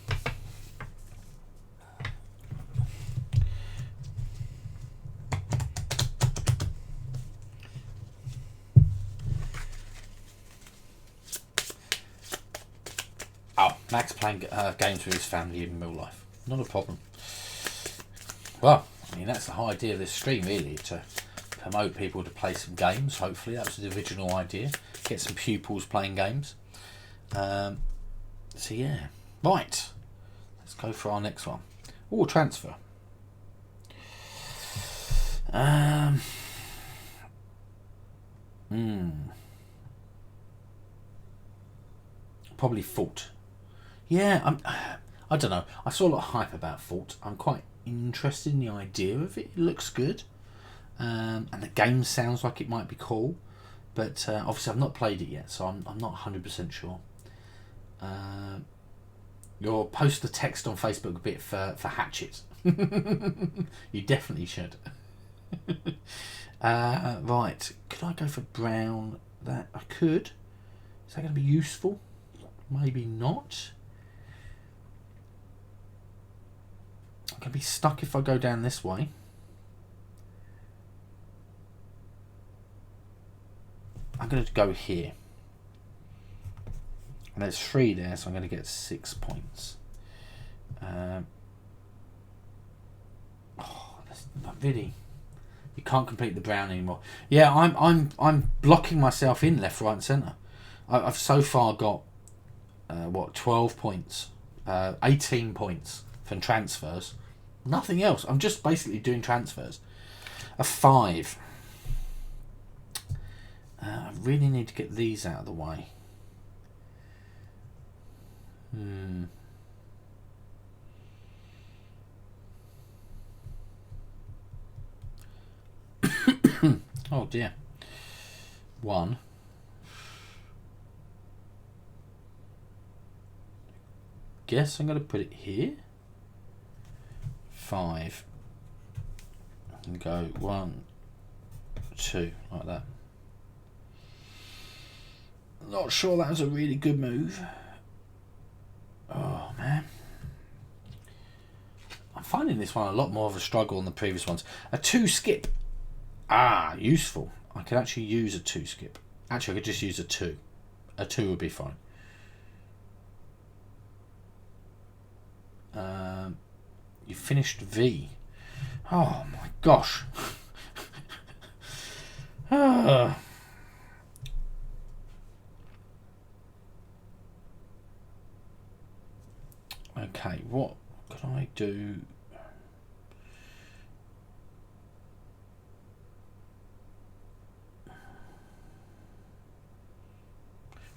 Mac's playing games with his family in real life. Not a problem. Well, I mean, that's the whole idea of this stream, really, to promote people to play some games. Hopefully, that was the original idea. Get some pupils playing games. So, yeah. Right. Let's go for our next one. Oh, transfer. Probably Fault. Yeah, I don't know. I saw a lot of hype about Fort. I'm quite interested in the idea of it. It looks good. And the game sounds like it might be cool. But obviously I've not played it yet, so I'm not 100% sure. You'll post the text on Facebook a bit for Hatchet. You definitely should. Right. Could I go for brown? That I could. Is that going to be useful? Maybe not. I'm going to be stuck if I go down this way. I'm going to go here. And there's 3 there, so I'm going to get 6 points. That's not really. You can't complete the brown anymore. Yeah, I'm blocking myself in left, right, and centre. I've so far got 12 points, 18 points from transfers. Nothing else. I'm just basically doing transfers. A 5. I really need to get these out of the way. Oh dear. 1. Guess I'm going to put it here. 5. And go 1, 2, like that. Not sure that was a really good move. Oh man. I'm finding this one a lot more of a struggle than the previous ones. A 2 skip. Ah, useful. I could actually use a 2 skip. Actually, I could just use a 2. A 2 would be fine. You finished V. Oh my gosh. Okay, what could I do?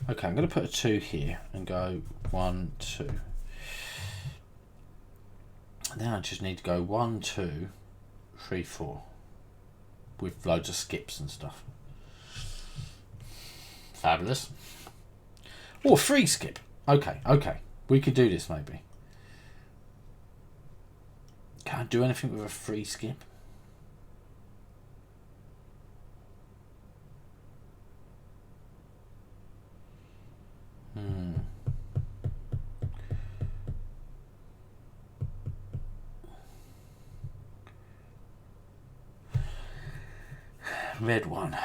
Okay, I'm going to put a 2 here and go 1, 2. And then I just need to go 1, 2, 3, 4 with loads of skips and stuff. Fabulous. Or 3 skip. Okay, we could do this maybe. Can I do anything with a 3 skip? Red 1.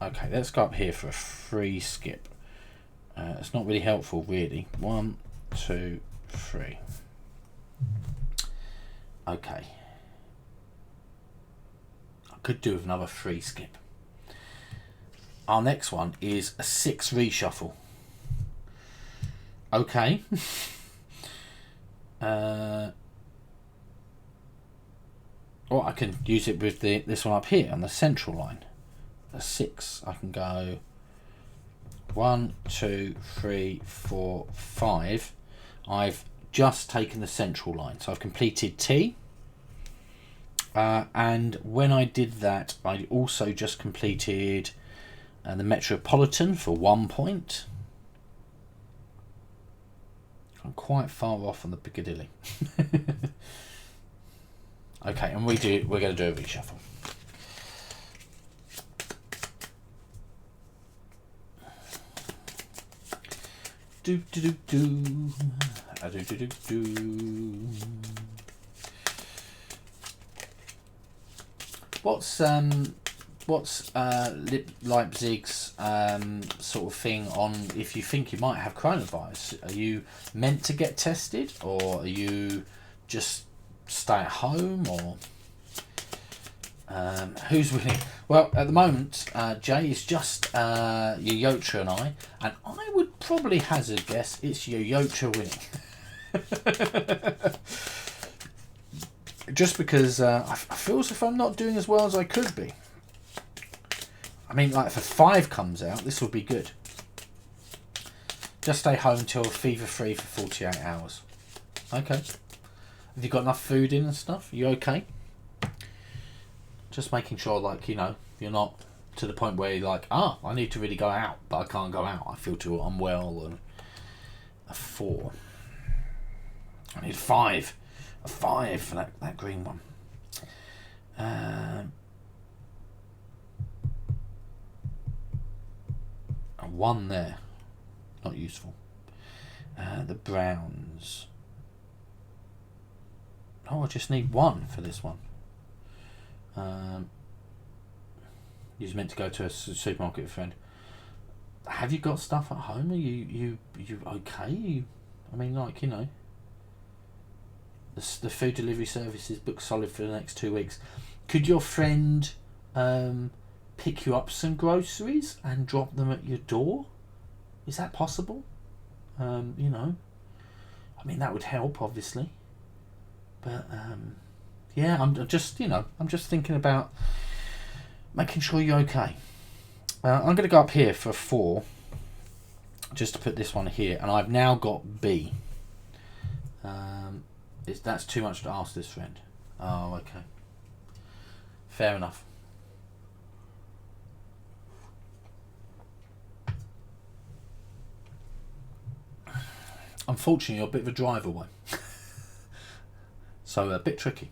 Okay, let's go up here for a 3 skip. It's not really helpful, really. 1, 2, 3. Okay. I could do with another 3 skip. Our next one is a 6 reshuffle. Okay. Or I can use it with this one up here on the central line. A 6. I can go 1, 2, 3, 4, 5. I've just taken the central line, so I've completed T. And when I did that, I also just completed the Metropolitan for 1 point. I'm quite far off on the Piccadilly. Okay, and we're going to do a reshuffle. Do do do do. Do do do do. What's Leipzig's sort of thing on if you think you might have coronavirus? Are you meant to get tested, or are you just stay at home, or who's winning? Well, at the moment, Jay is just Yoyotra and I would probably hazard guess it's Yoyotra winning. Just because I feel as if I'm not doing as well as I could be. I mean, like if a 5 comes out, this will be good. Just stay home until fever free for 48 hours. Okay. Have you got enough food in and stuff? Are you okay? Just making sure, like, you know, you're not to the point where you're like, I need to really go out, but I can't go out. I feel too unwell. And a 4. I need 5. A 5 for that green one. A 1 there. Not useful. The browns. I just need 1 for this one. You're meant to go to a supermarket with a friend. Have you got stuff at home? Are you okay? I mean, like, you know, the food delivery service is booked solid for the next 2 weeks. Could your friend pick you up some groceries and drop them at your door? Is that possible? You know, I mean, that would help, obviously. But yeah, I'm just thinking about making sure you're okay. I'm going to go up here for a 4, just to put this one here, and I've now got B. That's too much to ask this friend. Oh, okay. Fair enough. Unfortunately, you're a bit of a drive away. So a bit tricky.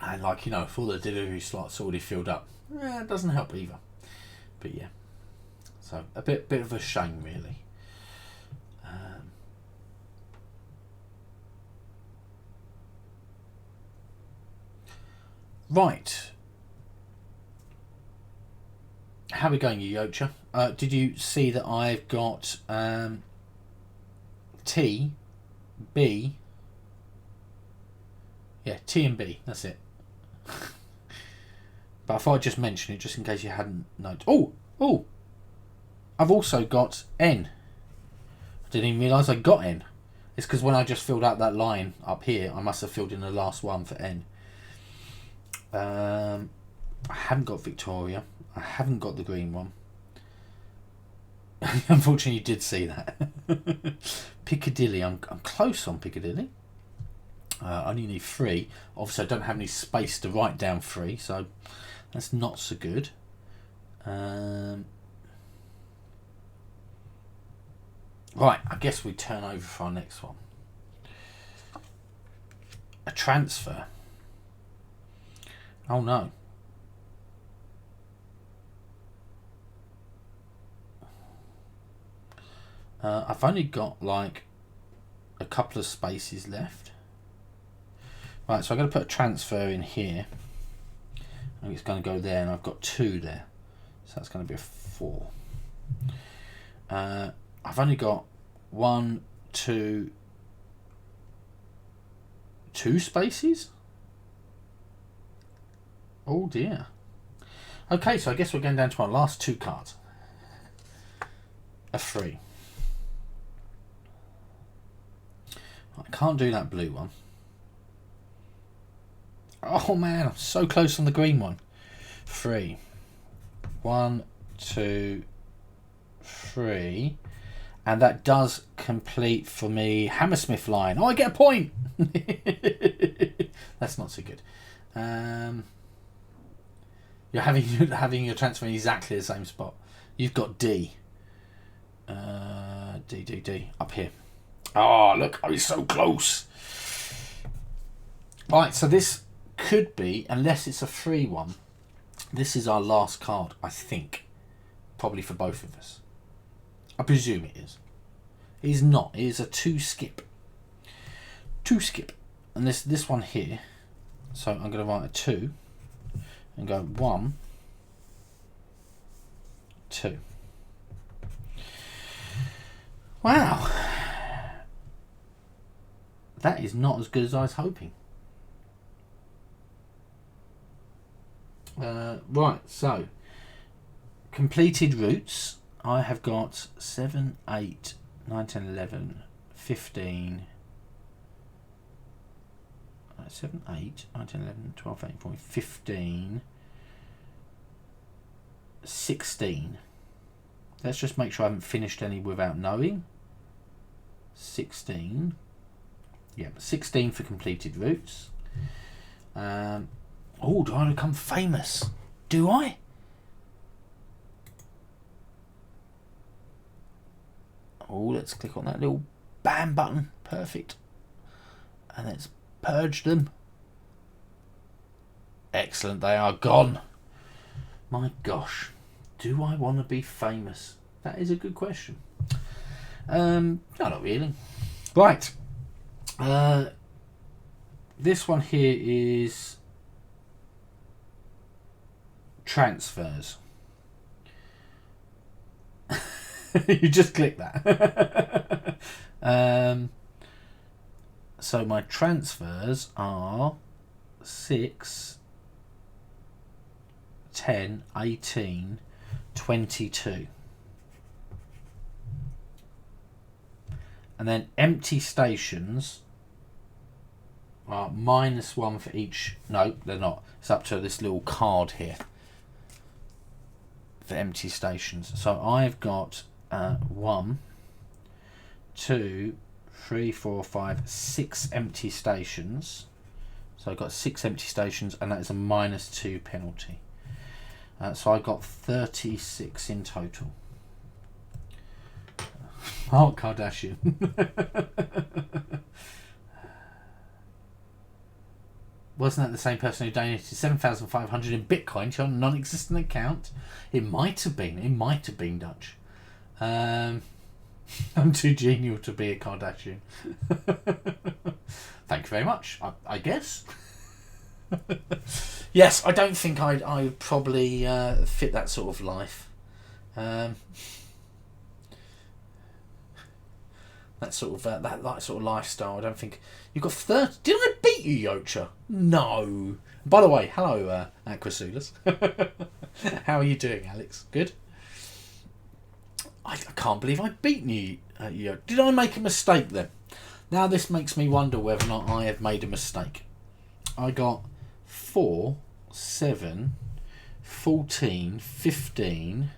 And like, you know, if all the delivery slots already filled up, it doesn't help either. But yeah. So a bit of a shame, really. Right. How are we going, you Yocha? Did you see that I've got T, B? Yeah, T and B. That's it. But I thought I'd just mention it, just in case you hadn't noticed. Oh! I've also got N. I didn't even realise I got N. It's because when I just filled out that line up here, I must have filled in the last one for N. I haven't got Victoria. I haven't got the green one. Unfortunately, you did see that. Piccadilly. I'm close on Piccadilly. I only need 3. Obviously, I don't have any space to write down 3, so that's not so good. Right, I guess we turn over for our next one. A transfer. Oh no. I've only got like a couple of spaces left. Right, so I'm going to put a transfer in here. And it's going to go there, and I've got 2 there. So that's going to be a 4. I've only got 1, 2 spaces? Oh dear. Okay, so I guess we're going down to our last 2 cards. A 3. I can't do that blue one. Oh man, I'm so close on the green one. 3. 1, 2, 3. And that does complete for me Hammersmith line. Oh, I get a point! That's not so good. You're having your transfer in exactly the same spot. You've got D. D. Up here. Oh, look, I was so close. Right, so this could be, unless it's a free one, this is our last card, I think. Probably for both of us. I presume it is. It is not. It is a 2 skip. 2 skip. And this one here, so I'm going to write a 2 and go 1, 2. Wow. That is not as good as I was hoping. Right, so completed routes. I have got 7, 8, 9, 10, 11, 15. 7, 8, 9, 10, 11, 12, 13, 14, 15, 16. Let's just make sure I haven't finished any without knowing. 16. Yeah, 16 for completed routes. Oh, do I become famous? Do I? Oh, let's click on that little bam button. Perfect. And let's purge them. Excellent, they are gone. My gosh, do I want to be famous? That is a good question. No, not really. Right. This one here is transfers. You just click that. So my transfers are 6, 10, 18, 22. And then empty stations are -1 for each. No, they're not. It's up to this little card here for empty stations. So I've got 1, 2, 3, 4, 5, 6 empty stations. So I've got 6 empty stations, and that is a -2 penalty. So I got 36 in total. Mark Kardashian. Wasn't that the same person who donated 7,500 in Bitcoin to a non-existent account? It might have been. It might have been Dutch. I'm too genial to be a Kardashian. Thank you very much. I guess. Yes, I don't think I'd probably fit that sort of life. That sort of that sort of lifestyle. I don't think you've got 30. Did I beat you, Yocha? No. By the way, hello, Aquasulas. How are you doing, Alex? Good. I can't believe I beat you. Did I make a mistake then? Now this makes me wonder whether or not I have made a mistake. I got 4, 7, 14, 15.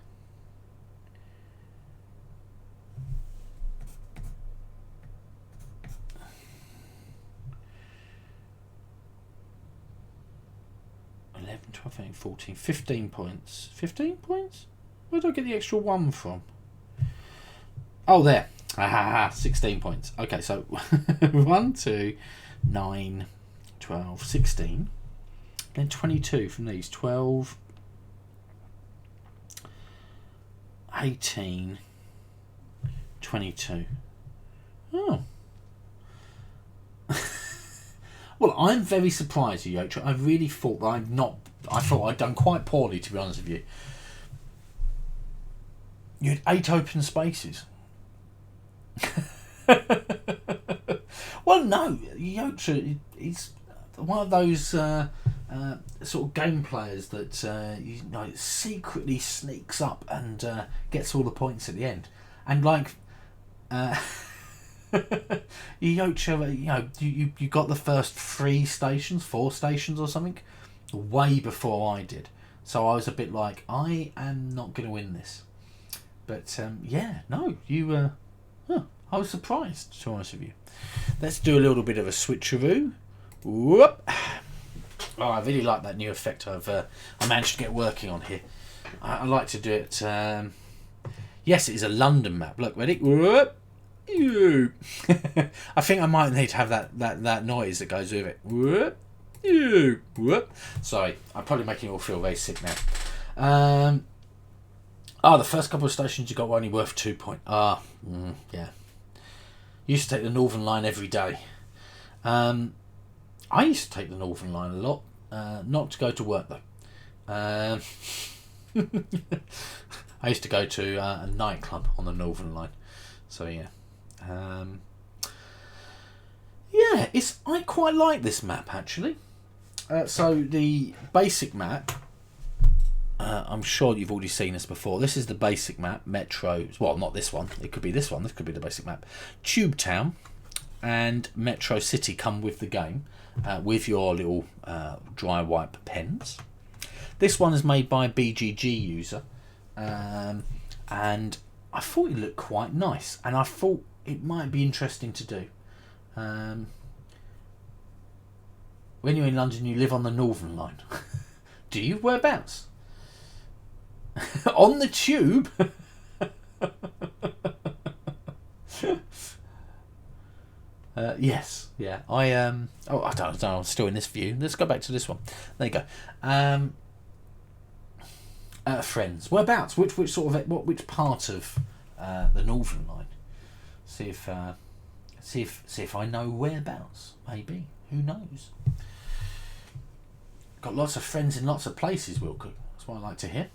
11, 12, 13, 14, 15 points. 15 points? Where did I get the extra 1 from? Oh, there. 16 points. Okay, so 1, 2, 9, 12, 16. Then 22 from these. 12, 18, 22. Oh. Well, I'm very surprised, Yocha. I really thought that I thought I'd done quite poorly, to be honest with you. You had 8 open spaces. Well, no, Yocha, he's one of those sort of game players that secretly sneaks up and gets all the points at the end, and like. Yocha, you got the first 3 stations, 4 stations or something, way before I did. So I was a bit like, I am not going to win this. But yeah, no, you. I was surprised, to be honest with you. Let's do a little bit of a switcheroo. Whoop! Oh, I really like that new effect I managed to get working on here. I like to do it. Yes, it is a London map. Look, ready? Whoop! I think I might need to have that noise that goes with it. Whoop! Whoop! Sorry, I'm probably making you all feel very sick now. The first couple of stations you got were only worth 2 points. Yeah. Used to take the Northern Line every day. I used to take the Northern Line a lot, not to go to work though. I used to go to a nightclub on the Northern Line, so yeah. Yeah, I quite like this map actually. So the basic map, I'm sure you've already seen this before. This is the basic map, Metro. Well, not this one. It could be this one. This could be the basic map. Tube Town and Metro City come with the game, with your little dry wipe pens. This one is made by a BGG user, and and I thought it looked quite nice, and I thought it might be interesting to do. When you're in London, you live on the Northern Line. Do you? Whereabouts? On the tube? Yes, yeah. I don't know. I'm still in this view. Let's go back to this one. There you go. Friends. Whereabouts? Which sort of which part of the Northern Line? See if I know whereabouts. Maybe. Who knows? Got lots of friends in lots of places, Wilco. That's what I like to hear.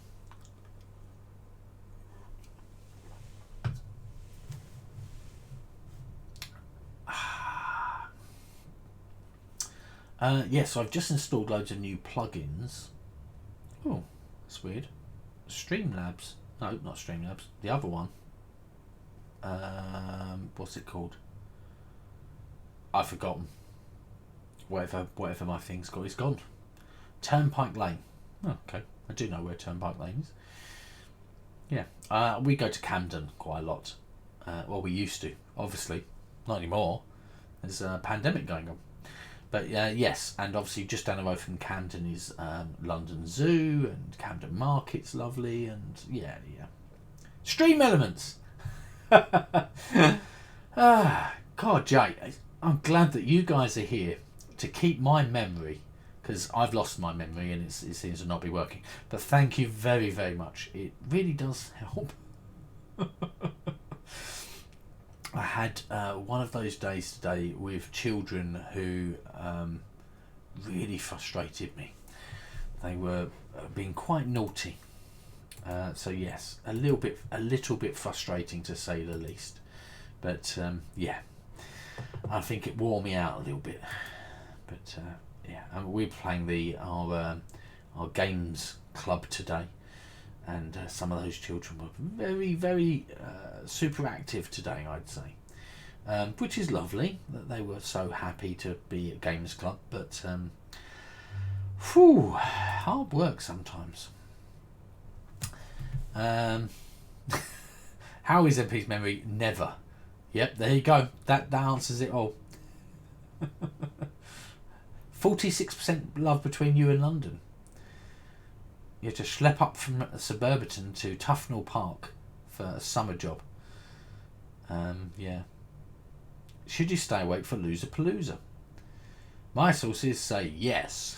Yes, I've just installed loads of new plugins. Oh, that's weird. Streamlabs. No, not Streamlabs. The other one. What's it called? I've forgotten. Whatever my thing's got, it's gone. Turnpike Lane. Oh, okay. I do know where Turnpike Lane is. Yeah. We go to Camden quite a lot. Well, we used to. Obviously. Not anymore. There's a pandemic going on. But yes, and obviously just down the road from Camden is London Zoo, and Camden Market's lovely, and yeah. Stream Elements! God, Jay, I'm glad that you guys are here to keep my memory, because I've lost my memory and it seems to not be working. But thank you very, very much. It really does help. I had one of those days today with children who really frustrated me. They were being quite naughty. So yes, a little bit frustrating to say the least. But yeah, I think it wore me out a little bit. But yeah, we're playing our games club today, and some of those children were very, very super active today, I'd say, which is lovely that they were so happy to be at games club. But hard work sometimes. How is MP's memory? Never. Yep, there you go. That answers it all. 46% love between you and London. You have to schlep up from Suburbiton to Tufnell Park for a summer job. Yeah. Should you stay awake for Loserpalooza? My sources say yes.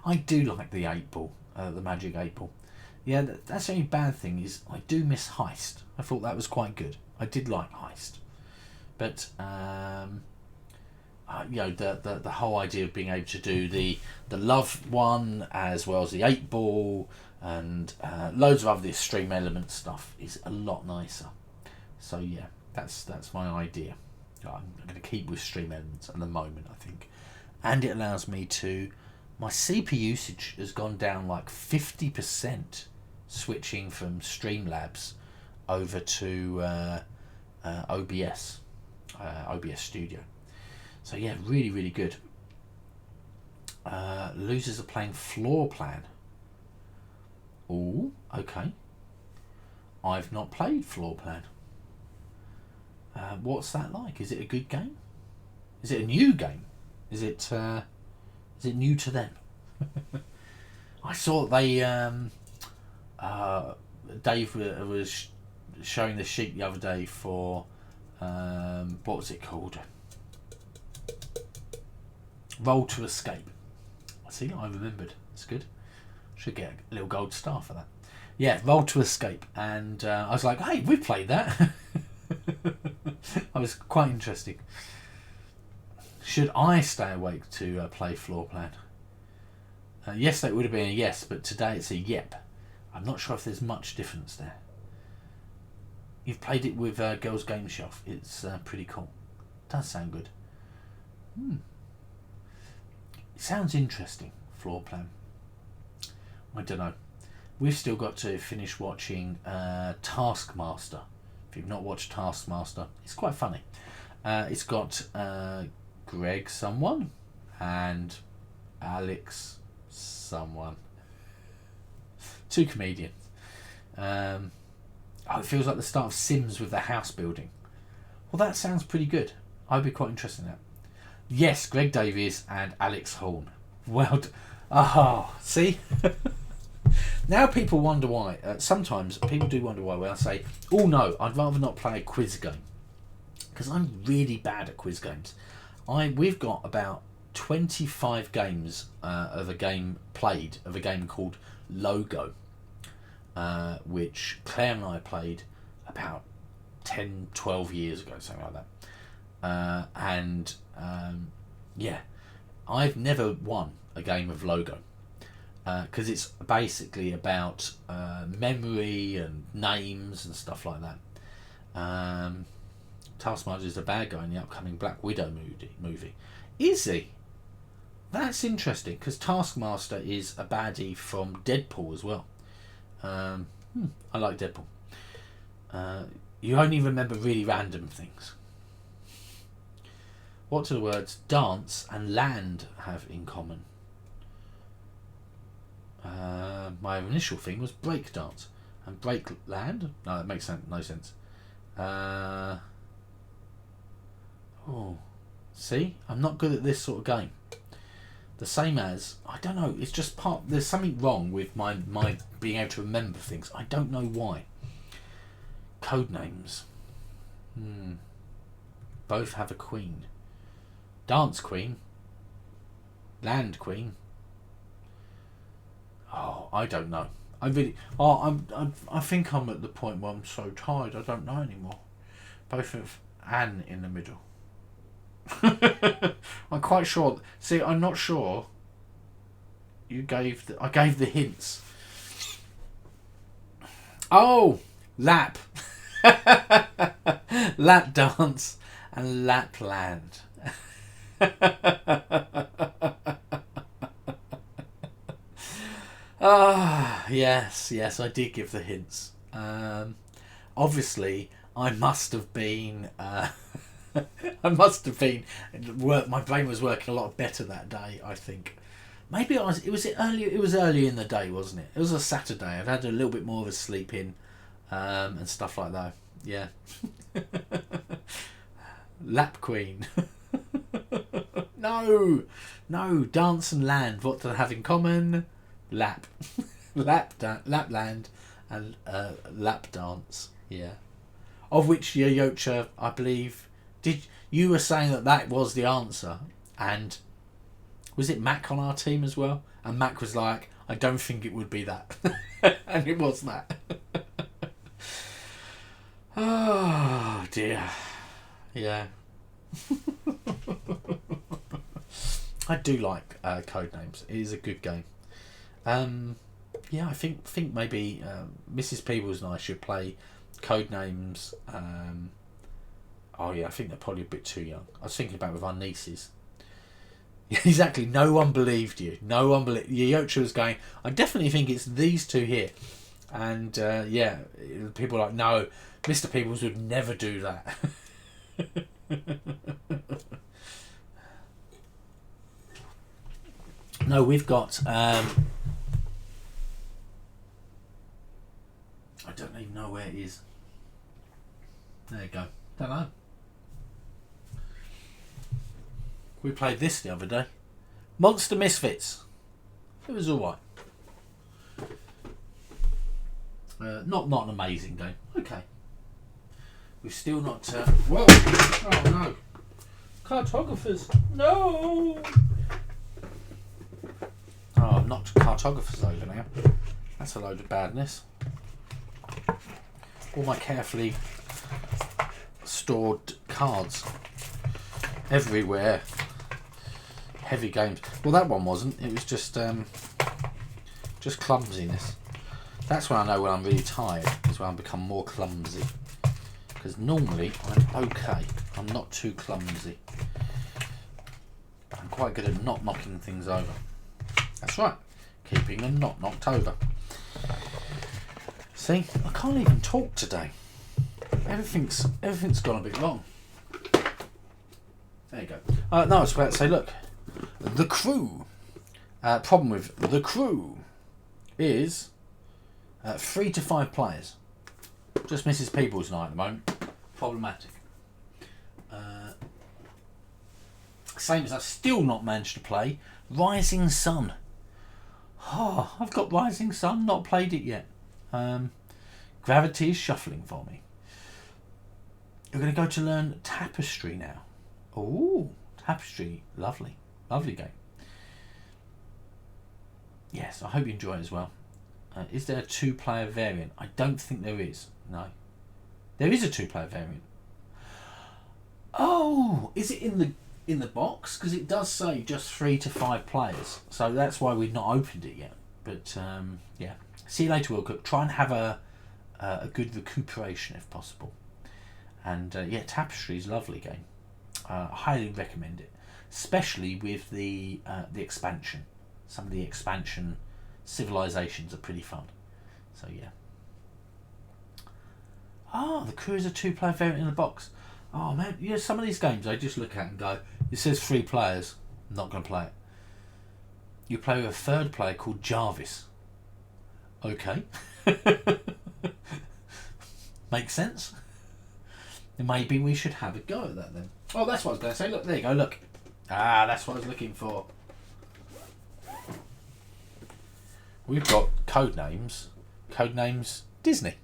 I do like the 8-ball, the Magic 8-ball. Yeah, that's the only bad thing is I do miss Heist. I thought that was quite good. I did like Heist. But you know, the whole idea of being able to do the love one as well as the 8-ball and loads of other Stream Element stuff is a lot nicer. So yeah, that's my idea. I'm going to keep with Stream Elements at the moment, I think, and it allows me to. My CPU usage has gone down like 50%, switching from Streamlabs over to OBS Studio. So yeah, really, really good. Losers are playing Floor Plan. Oh, okay. I've not played Floor Plan. What's that like? Is it a good game? Is it a new game? Is it new to them? I saw they Dave was showing the sheet the other day for what was it called? Roll to Escape. See, I remembered. It's good. Should get a little gold star for that. Yeah, Roll to Escape, and I was like, hey, we played that. I was quite interesting. Should I stay awake to play Floor Plan? Yes, that would have been a yes, but today it's a yep. I'm not sure if there's much difference there. You've played it with Girls Game Shelf. It's pretty cool. Does sound good. It sounds interesting, Floor Plan. I don't know. We've still got to finish watching Taskmaster. If you've not watched Taskmaster, it's quite funny. It's got Greg someone and Alex someone. Two comedians. It feels like the start of Sims with the house building. Well, that sounds pretty good. I'd be quite interested in that. Yes, Greg Davies and Alex Horn. Well, see? Now people wonder why. Sometimes people do wonder why when I say, oh no, I'd rather not play a quiz game. Because I'm really bad at quiz games. We've got about 25 games of a game called Logo, which Claire and I played about 10, 12 years ago, something like that. I've never won a game of Logo because it's basically about memory and names and stuff like that. Taskmaster is a bad guy in the upcoming Black Widow movie. Is he? That's interesting because Taskmaster is a baddie from Deadpool as well. I like Deadpool. You only remember really random things. What do the words dance and land have in common? My initial thing was break dance and break land. No, that makes no sense. See, I'm not good at this sort of game. The same as, I don't know, it's just there's something wrong with my being able to remember things. I don't know why. Code names. Both have a queen. Dance queen. Land queen. I don't know. I think I'm at the point where I'm so tired I don't know anymore. Both have Anne in the middle. I'm quite sure. See, I'm not sure. I gave the hints. Oh, lap, lap dance, and Lapland. Yes, I did give the hints. Obviously, I must have been. My brain was working a lot better that day, I think. Maybe it was early in the day, wasn't it? It was a Saturday. I've had a little bit more of a sleep in, and stuff like that. Yeah. Lap Queen. No, dance and land. What do they have in common? Lap. Lapland and lap dance. Yeah. Of which Yocha, I believe, you were saying that was the answer, and was it Mac on our team as well? And Mac was like, I don't think it would be that, and it was that. Oh dear, yeah. I do like code names. It is a good game. I think maybe Mrs. Peebles and I should play code names. I think they're probably a bit too young. I was thinking about it with our nieces. Exactly. No one believed you. Yocha was going, I definitely think it's these two here. And people are like, no, Mr. Peebles would never do that. No, we've got I don't even know where it is. There you go. Don't know. We played this the other day. Monster Misfits. It was alright. Not an amazing game. Okay. We've still not... Whoa! Oh no. Cartographers. No! Oh, I've knocked cartographers over now. That's a load of badness. All my carefully stored cards everywhere. Heavy games. Well, that one wasn't. It was just clumsiness. That's when I know when I'm really tired. Is when I become more clumsy. Because normally I'm okay. I'm not too clumsy. I'm quite good at not knocking things over. That's right. Keeping them not knocked over. See, I can't even talk today. Everything's gone a bit wrong. There you go. No, I was about to say, look, The Crew. Problem with The Crew is 3 to 5 players. Just Mrs. People's night at the moment. Problematic. Same as I've still not managed to play Rising Sun. Oh, I've got Rising Sun, not played it yet. Gravity is shuffling for me. You're going to go to learn Tapestry now. Oh, Tapestry, lovely, lovely game. Yes, I hope you enjoy it as well. Is there a 2-player variant? I don't think there is. No, there is a 2-player variant. Oh, is it in the box? Because it does say just 3 to 5 players, so that's why we've not opened it yet. But yeah, see you later, Will Cook. Try and have a good recuperation if possible. And yeah, Tapestry is a lovely game. I highly recommend it, especially with the expansion. Some of the expansion civilizations are pretty fun. So yeah. Oh, the Crew is a 2-player variant in the box. Oh man, yeah, some of these games I just look at and go, it says 3 players, I'm not going to play it. You play with a 3rd player called Jarvis. Okay. Makes sense. Maybe we should have a go at that then. Oh, that's what I was going to say. Look, there you go, look. Ah, that's what I was looking for. We've got Codenames. Codenames Disney.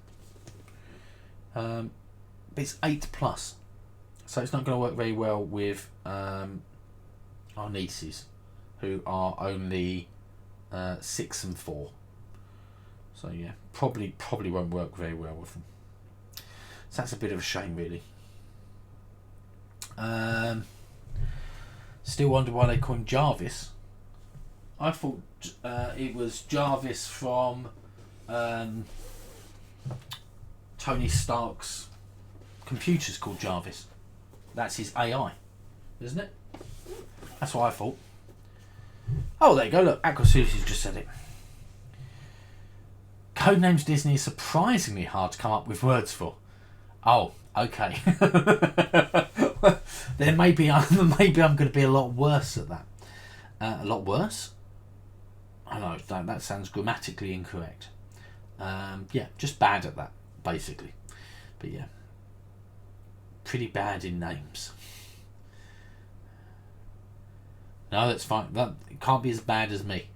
But it's 8+. So it's not going to work very well with our nieces, who are only 6 and 4. So yeah, probably won't work very well with them. So that's a bit of a shame, really. Still wonder why they call him Jarvis. I thought it was Jarvis from Tony Stark's computer's called Jarvis. That's his AI, isn't it? That's what I thought. Oh, there you go. Look, Aquasusi's just said it. Codenames Disney is surprisingly hard to come up with words for. Oh, okay. Then maybe I'm going to be a lot worse at that. A lot worse? I know that sounds grammatically incorrect. Yeah, just bad at that, basically. But yeah, pretty bad in names. No, that's fine. It can't be as bad as me.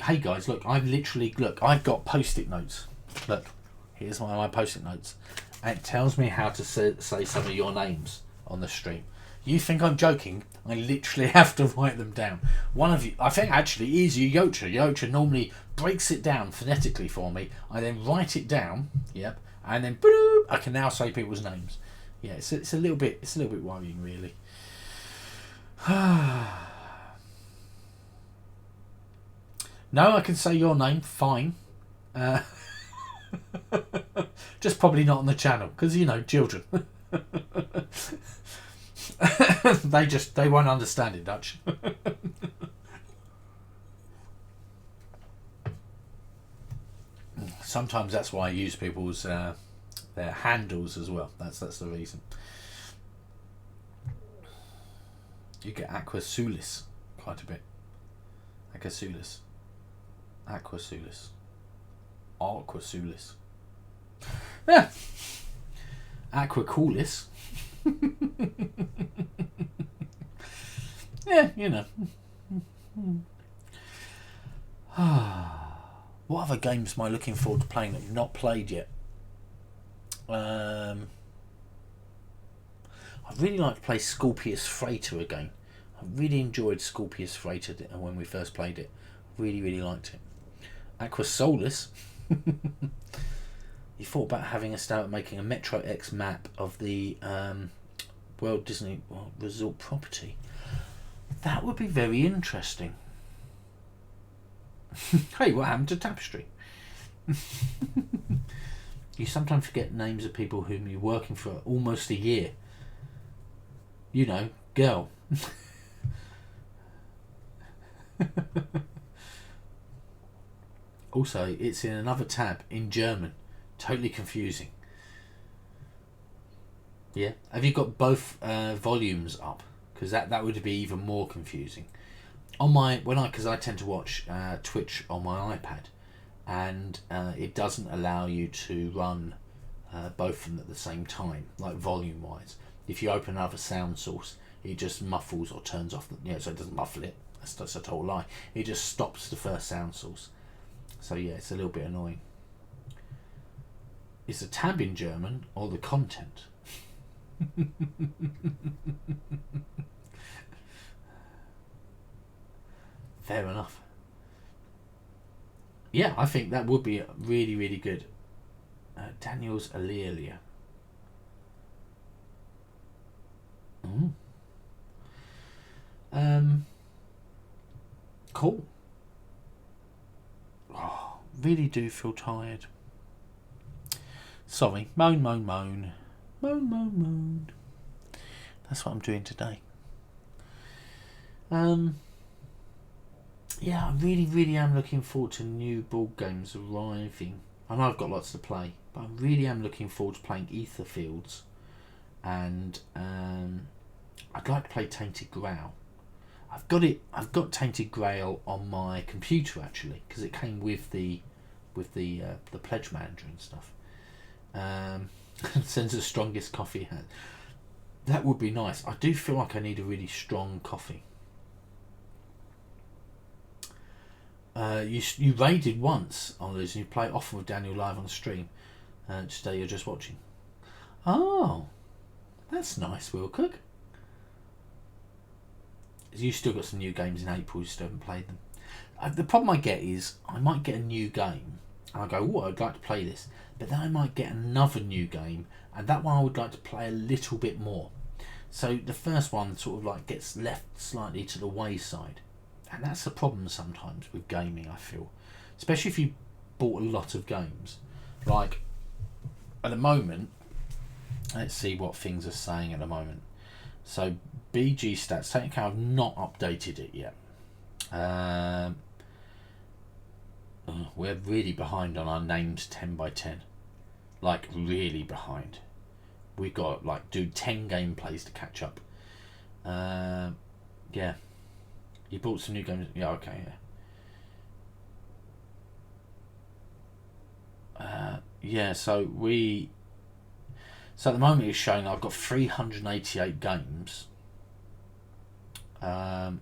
Hey guys, look, I've got post-it notes. Look, here's one of my post-it notes. And it tells me how to say some of your names on the stream. You think I'm joking? I literally have to write them down. One of you, I think actually, is Yocha. Yocha normally breaks it down phonetically for me. I then write it down. Yep, and then boop, I can now say people's names. Yeah, it's a little bit worrying, really. No, I can say your name fine. Just probably not on the channel because children. they won't understand it, Dutch. Sometimes that's why I use people's their handles as well. That's the reason. You get Aquasulis quite a bit. Aquasulis. Yeah. Aquacoolis. Yeah, What other games am I looking forward to playing that I've not played yet? I'd really like to play Scorpius Freighter again. I really enjoyed Scorpius Freighter when we first played it. Really liked it. Aquasolis. You thought about having a stab at making a Metro X map of the World Disney Resort property. That would be very interesting. Hey, what happened to Tapestry? You sometimes forget names of people whom you're working for almost a year. Girl. Also, it's in another tab in German. Totally confusing. Yeah. Have you got both volumes up? Because that would be even more confusing. On my because I tend to watch Twitch on my iPad, and it doesn't allow you to run both of them at the same time, like volume wise. If you open another sound source, it just muffles or turns off so it doesn't muffle it, that's a total lie, it just stops the first sound source. So yeah, it's a little bit annoying. Is the tab in German or the content? Fair enough. Yeah, I think that would be really, really good. Daniel's Alelia. Cool. Oh, really do feel tired. Sorry, moan. That's what I'm doing today. Yeah, I really am looking forward to new board games arriving. I know I've got lots to play, but I really am looking forward to playing Etherfields, and I'd like to play Tainted Grail. I've got Tainted Grail on my computer actually, because it came with the pledge manager and stuff. Sends the strongest coffee hat. That would be nice. I do feel like I need a really strong coffee. You raided once on this, and you play often with Daniel live on the stream. Today you're just watching. Oh, that's nice, Will Cook. You still got some new games in April, you still haven't played them. The problem I get is I might get a new game and I go, oh, I'd like to play this, but then I might get another new game, and that one I would like to play a little bit more. So the first one sort of like gets left slightly to the wayside, and that's the problem sometimes with gaming, I feel, especially if you bought a lot of games. Like at the moment, let's see what things are saying at the moment. So BG Stats, technically I've not updated it yet. We're really behind on our named 10x10. Like really behind. We've got like do 10 gameplays to catch up. Yeah. You bought some new games. Yeah, okay, yeah. Yeah, so at the moment it's showing I've got 388 games. And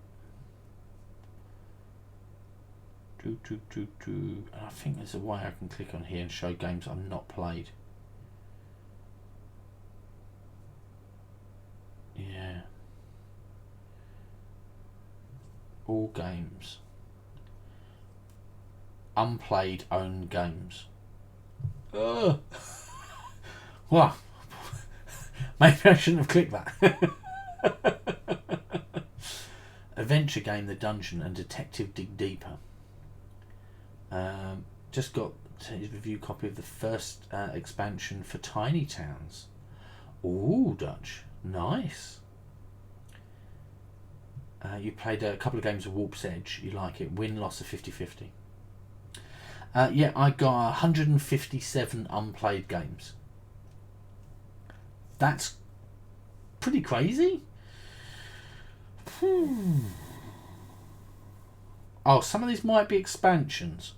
I think there's a way I can click on here and show games I've not played. Yeah. All games. Unplayed owned games. Ugh. Well, maybe I shouldn't have clicked that. Adventure game, The Dungeon, and Detective Dig Deeper. Just got a review copy of the first expansion for Tiny Towns. Ooh, Dutch. Nice. You played a couple of games of Warp's Edge. You like it. Win-loss of 50-50. Yeah, I got 157 unplayed games. That's pretty crazy. Oh, some of these might be expansions.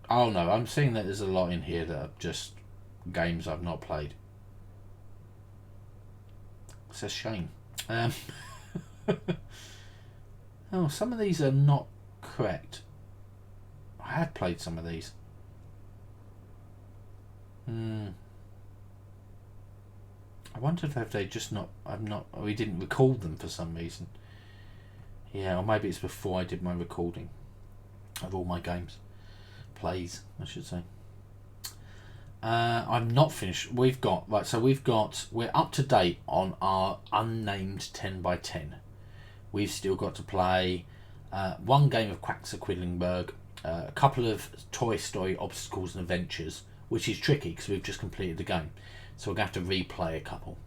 Oh no, I'm seeing that there's a lot in here that are just games I've not played. It's a shame. Oh, some of these are not correct. I had played some of these. I wonder if they just not. We didn't record them for some reason. Yeah, or maybe it's before I did my recording of all my games. Plays, I should say. I'm not finished. We're up to date on our unnamed 10x10. We've still got to play one game of Quacks of Quedlinburg, a couple of Toy Story Obstacles and Adventures, which is tricky because we've just completed the game, so we're going to have to replay a couple.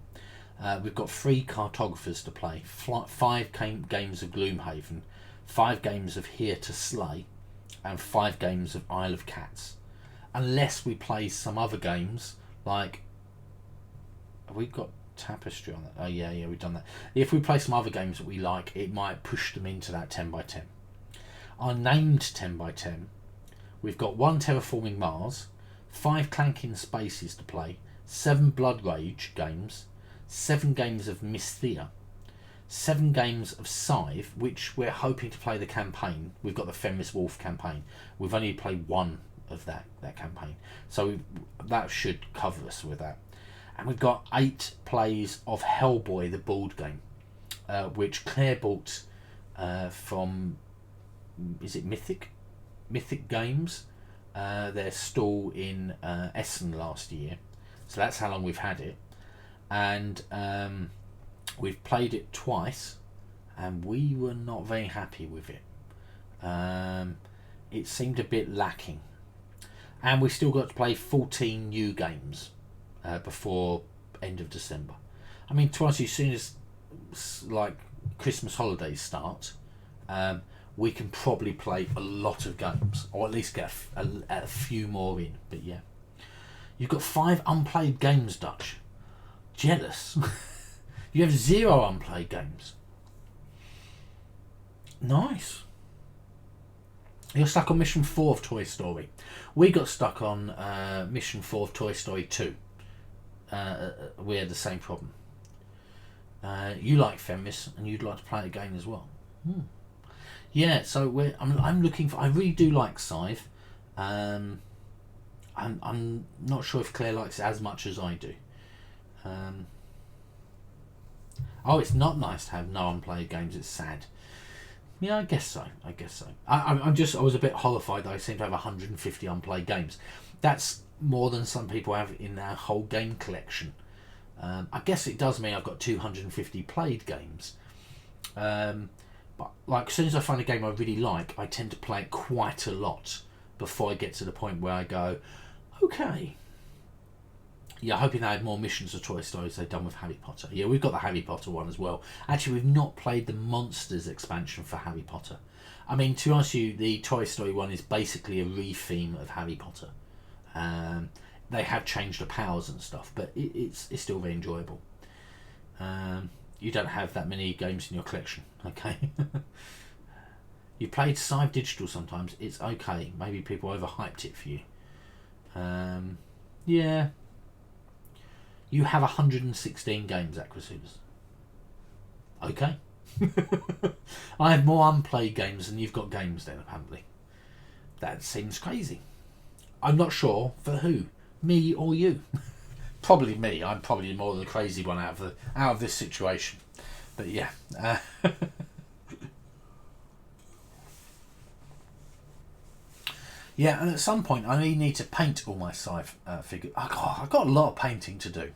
We've got 3 cartographers to play, 5 games of Gloomhaven, 5 games of Here to Slay, and 5 games of Isle of Cats. Unless we play some other games, like... Have we got Tapestry on that? Oh yeah, we've done that. If we play some other games that we like, it might push them into that 10x10. are named 10 by 10. We've got 1 Terraforming Mars, 5 Clanking Spaces to play, 7 Blood Rage games, 7 games of Mysthea, 7 games of Scythe, which we're hoping to play the campaign. We've got the Fenris Wolf campaign. We've only played 1 of that campaign, so that should cover us with that. And we've got 8 plays of Hellboy, the board game, which Claire bought from, is it Mythic Games, their stall in Essen last year. So that's how long we've had it, and we've played it twice, and we were not very happy with it. It seemed a bit lacking, and we still got to play 14 new games before end of December. I mean, twice as soon as like Christmas holidays start, we can probably play a lot of games, or at least get a few more in. But yeah, you've got 5 unplayed games, Dutch. Jealous. You have 0 unplayed games. Nice. You're stuck on mission 4 of Toy Story. We got stuck on mission 4 of Toy Story 2. We had the same problem. You like Fenris, and you'd like to play a game as well. Yeah, so I'm looking for. I really do like Scythe. I'm not sure if Claire likes it as much as I do. Oh, it's not nice to have no unplayed games. It's sad. Yeah, I guess so. I was a bit horrified that I seem to have 150 unplayed games. That's more than some people have in their whole game collection. I guess it does mean I've got 250 played games. But like, as soon as I find a game I really like, I tend to play it quite a lot before I get to the point where I go, okay. Yeah, hoping they had more missions of Toy Story as they've done with Harry Potter. Yeah, we've got the Harry Potter one as well. Actually, we've not played the Monsters expansion for Harry Potter. I mean, to be honest with you, the Toy Story one is basically a re-theme of Harry Potter. They have changed the powers and stuff, but it's still very enjoyable. You don't have that many games in your collection, okay? You played Scythe Digital sometimes. It's okay. Maybe people overhyped it for you. Yeah. You have 116 games, Aquasubers. Okay. I have more unplayed games than you've got games then, apparently. That seems crazy. I'm not sure for who, me or you. Probably me. I'm probably more the crazy one out of this situation. But yeah. Yeah, and at some point I really need to paint all my Scythe figures. I've got a lot of painting to do.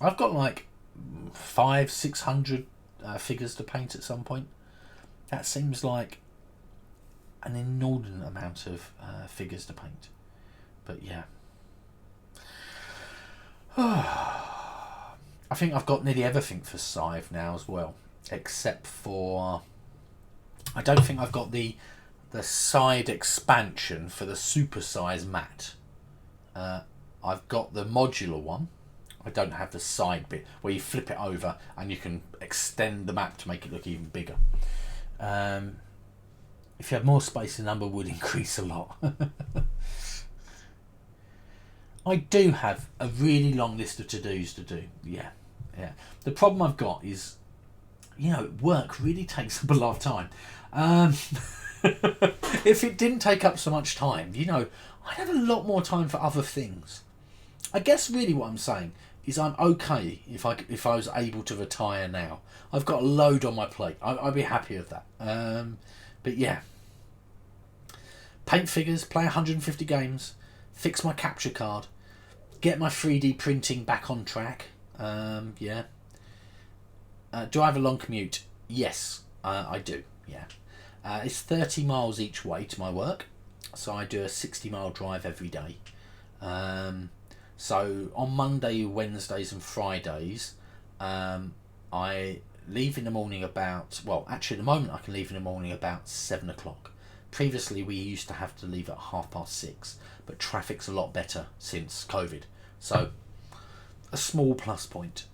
I've got like 500-600 figures to paint at some point. That seems like an inordinate amount of figures to paint. But yeah. I think I've got nearly everything for Scythe now as well, except for I don't think I've got the side expansion for the supersize mat. I've got the modular one. I don't have the side bit where you flip it over and you can extend the map to make it look even bigger. If you had more space, the number would increase a lot. I do have a really long list of to-dos to do. Yeah. The problem I've got is, work really takes up a lot of time. If it didn't take up so much time, I'd have a lot more time for other things. I guess really what I'm saying is I'm okay if I was able to retire now. I've got a load on my plate. I'd be happy with that. But yeah. Paint figures, play 150 games, fix my capture card, get my 3D printing back on track. Yeah. Do I have a long commute? Yes, I do. Yeah. It's 30 miles each way to my work, so I do a 60-mile drive every day. So on Monday, Wednesdays and Fridays, I leave in the morning about, at the moment I can leave in the morning about 7 o'clock. Previously we used to have to leave at 6:30, but traffic's a lot better since COVID. So a small plus point.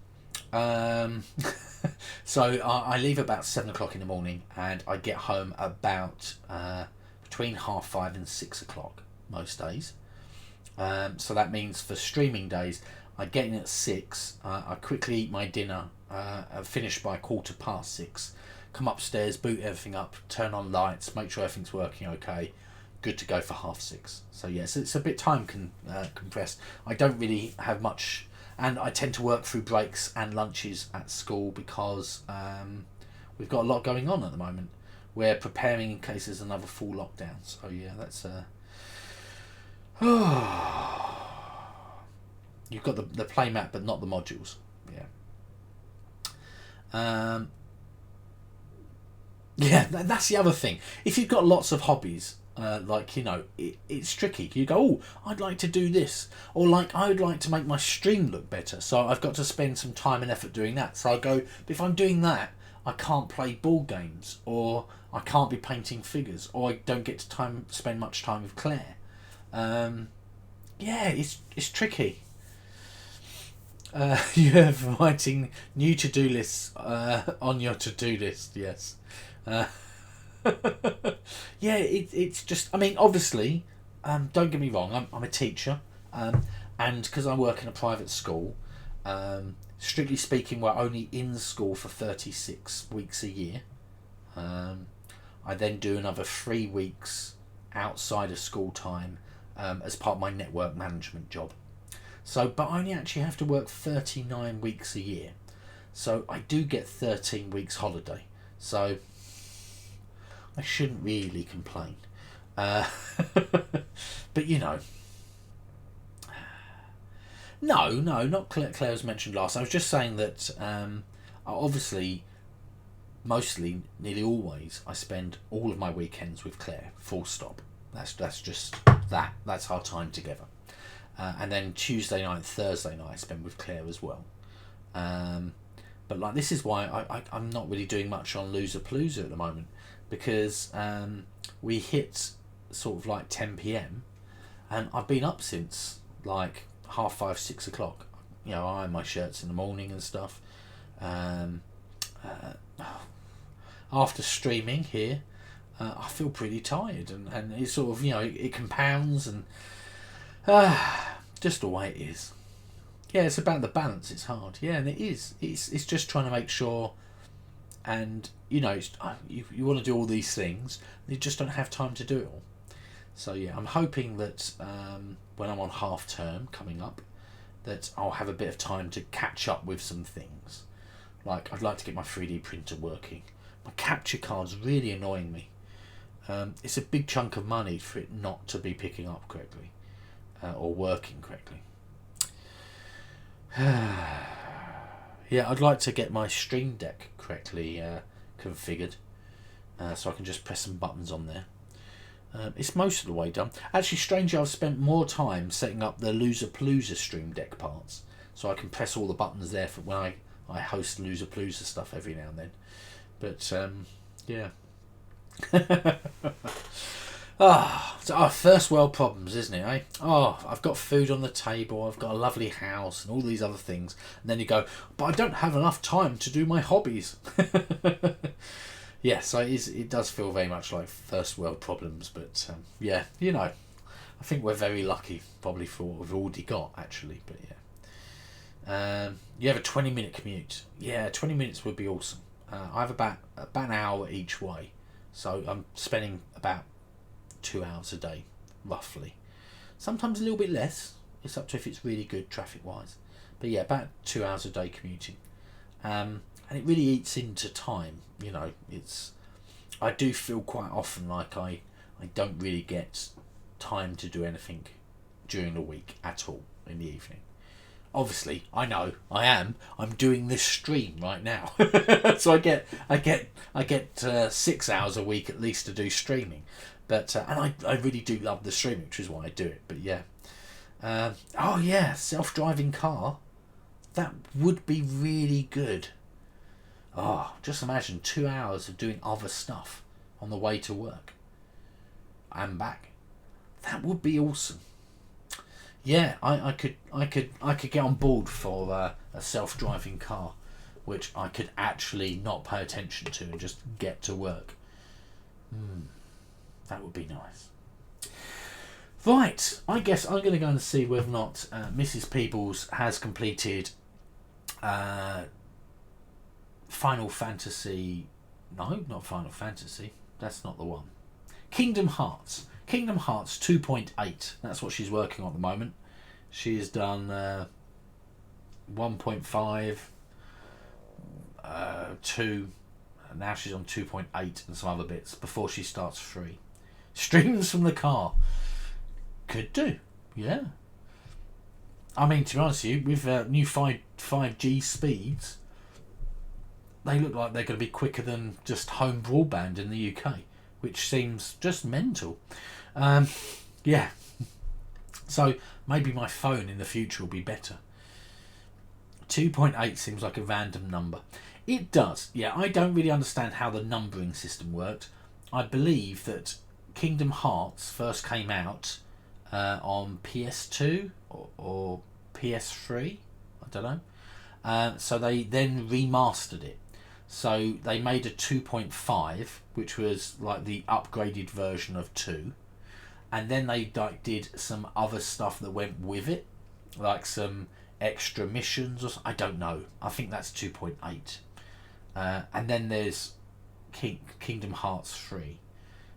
So I leave about 7 o'clock in the morning, and I get home about between 5:30 and 6 o'clock most days. So that means for streaming days, I get in at 6, I quickly eat my dinner, finish by 6:15, come upstairs, boot everything up, turn on lights, make sure everything's working okay, good to go for 6:30. So yes, it's a bit time compressed. I don't really have much, and I tend to work through breaks and lunches at school because we've got a lot going on at the moment. We're preparing in case there's another full lockdown. So yeah, that's you've got the playmat but not the modules. Yeah, that's the other thing. If you've got lots of hobbies, it's tricky. You go, oh, I'd like to do this, or like I would like to make my stream look better, so I've got to spend some time and effort doing that. So I go, but if I'm doing that, I can't play board games, or I can't be painting figures, or I don't get to spend much time with Claire. Yeah, it's tricky. You're writing new to-do lists on your to-do list, yes. Yeah, it's just, I mean, obviously, don't get me wrong, I'm a teacher, and because I work in a private school, strictly speaking, we're only in school for 36 weeks a year. I then do another 3 weeks outside of school time as part of my network management job. So, but I only actually have to work 39 weeks a year. So I do get 13 weeks holiday. So I shouldn't really complain. But you know. No, not Claire was mentioned last. I was just saying that obviously, mostly, nearly always, I spend all of my weekends with Claire, full stop. That's just that. That's our time together. And then Tuesday night, Thursday night, I spend with Claire as well. But like, this is why I'm not really doing much on Loserpalooza at the moment, because we hit sort of like 10 p.m. and I've been up since like 5:30, 6 o'clock. You know, I iron my shirts in the morning and stuff. After streaming here, I feel pretty tired, and it's sort of, you know, it compounds, and just the way it is. Yeah, it's about the balance. It's hard. Yeah, and it is. It's just trying to make sure, and you know, you want to do all these things, you just don't have time to do it all. So yeah, I'm hoping that when I'm on half term coming up, that I'll have a bit of time to catch up with some things. Like, I'd like to get my 3D printer working. My capture card's really annoying me. It's a big chunk of money for it not to be picking up correctly or working correctly. Yeah, I'd like to get my Stream Deck correctly configured, so I can just press some buttons on there. It's most of the way done. Actually, strangely, I've spent more time setting up the Loserpalooza Stream Deck parts, so I can press all the buttons there for when I host Loserpalooza stuff every now and then. But yeah. It's our first world problems, isn't it, eh? Oh, I've got food on the table, I've got a lovely house and all these other things, and then you go, but I don't have enough time to do my hobbies. Yeah, so it does feel very much like first world problems, but yeah, you know, I think we're very lucky probably for what we've already got, actually. But yeah, you have a 20-minute commute. Yeah, 20 minutes would be awesome. I have about an hour each way, so I'm spending about 2 hours a day, roughly. Sometimes a little bit less. It's up to if it's really good traffic wise, but yeah, about 2 hours a day commuting, and it really eats into time. You know, I do feel quite often like I don't really get time to do anything during the week at all in the evening. Obviously, I know I'm doing this stream right now, so I get 6 hours a week at least to do streaming. But and I really do love the streaming, which is why I do it. But yeah, oh yeah, self-driving car, that would be really good. Oh, just imagine 2 hours of doing other stuff on the way to work and back. That would be awesome. Yeah, I could get on board for a self-driving car, which I could actually not pay attention to and just get to work. That would be nice. Right, I guess I'm going to go and see whether or not Mrs. Peebles has completed Final Fantasy. No, not Final Fantasy. That's not the one. Kingdom Hearts. Kingdom Hearts 2.8. That's what she's working on at the moment. She has done 1.5, 2, and now she's on 2.8 and some other bits before she starts 3. Streams from the car. Could do, yeah. I mean, to be honest with you, with new 5G speeds, they look like they're going to be quicker than just home broadband in the UK, which seems just mental. Yeah. So maybe my phone in the future will be better. 2.8 seems like a random number. It does, yeah. I don't really understand how the numbering system worked. I believe that Kingdom Hearts first came out on PS2 or PS3, I don't know. So they then remastered it. So they made a 2.5, which was like the upgraded version of 2, and then they did some other stuff that went with it, like some extra missions or I don't know. I think that's 2.8, and then there's Kingdom Hearts 3.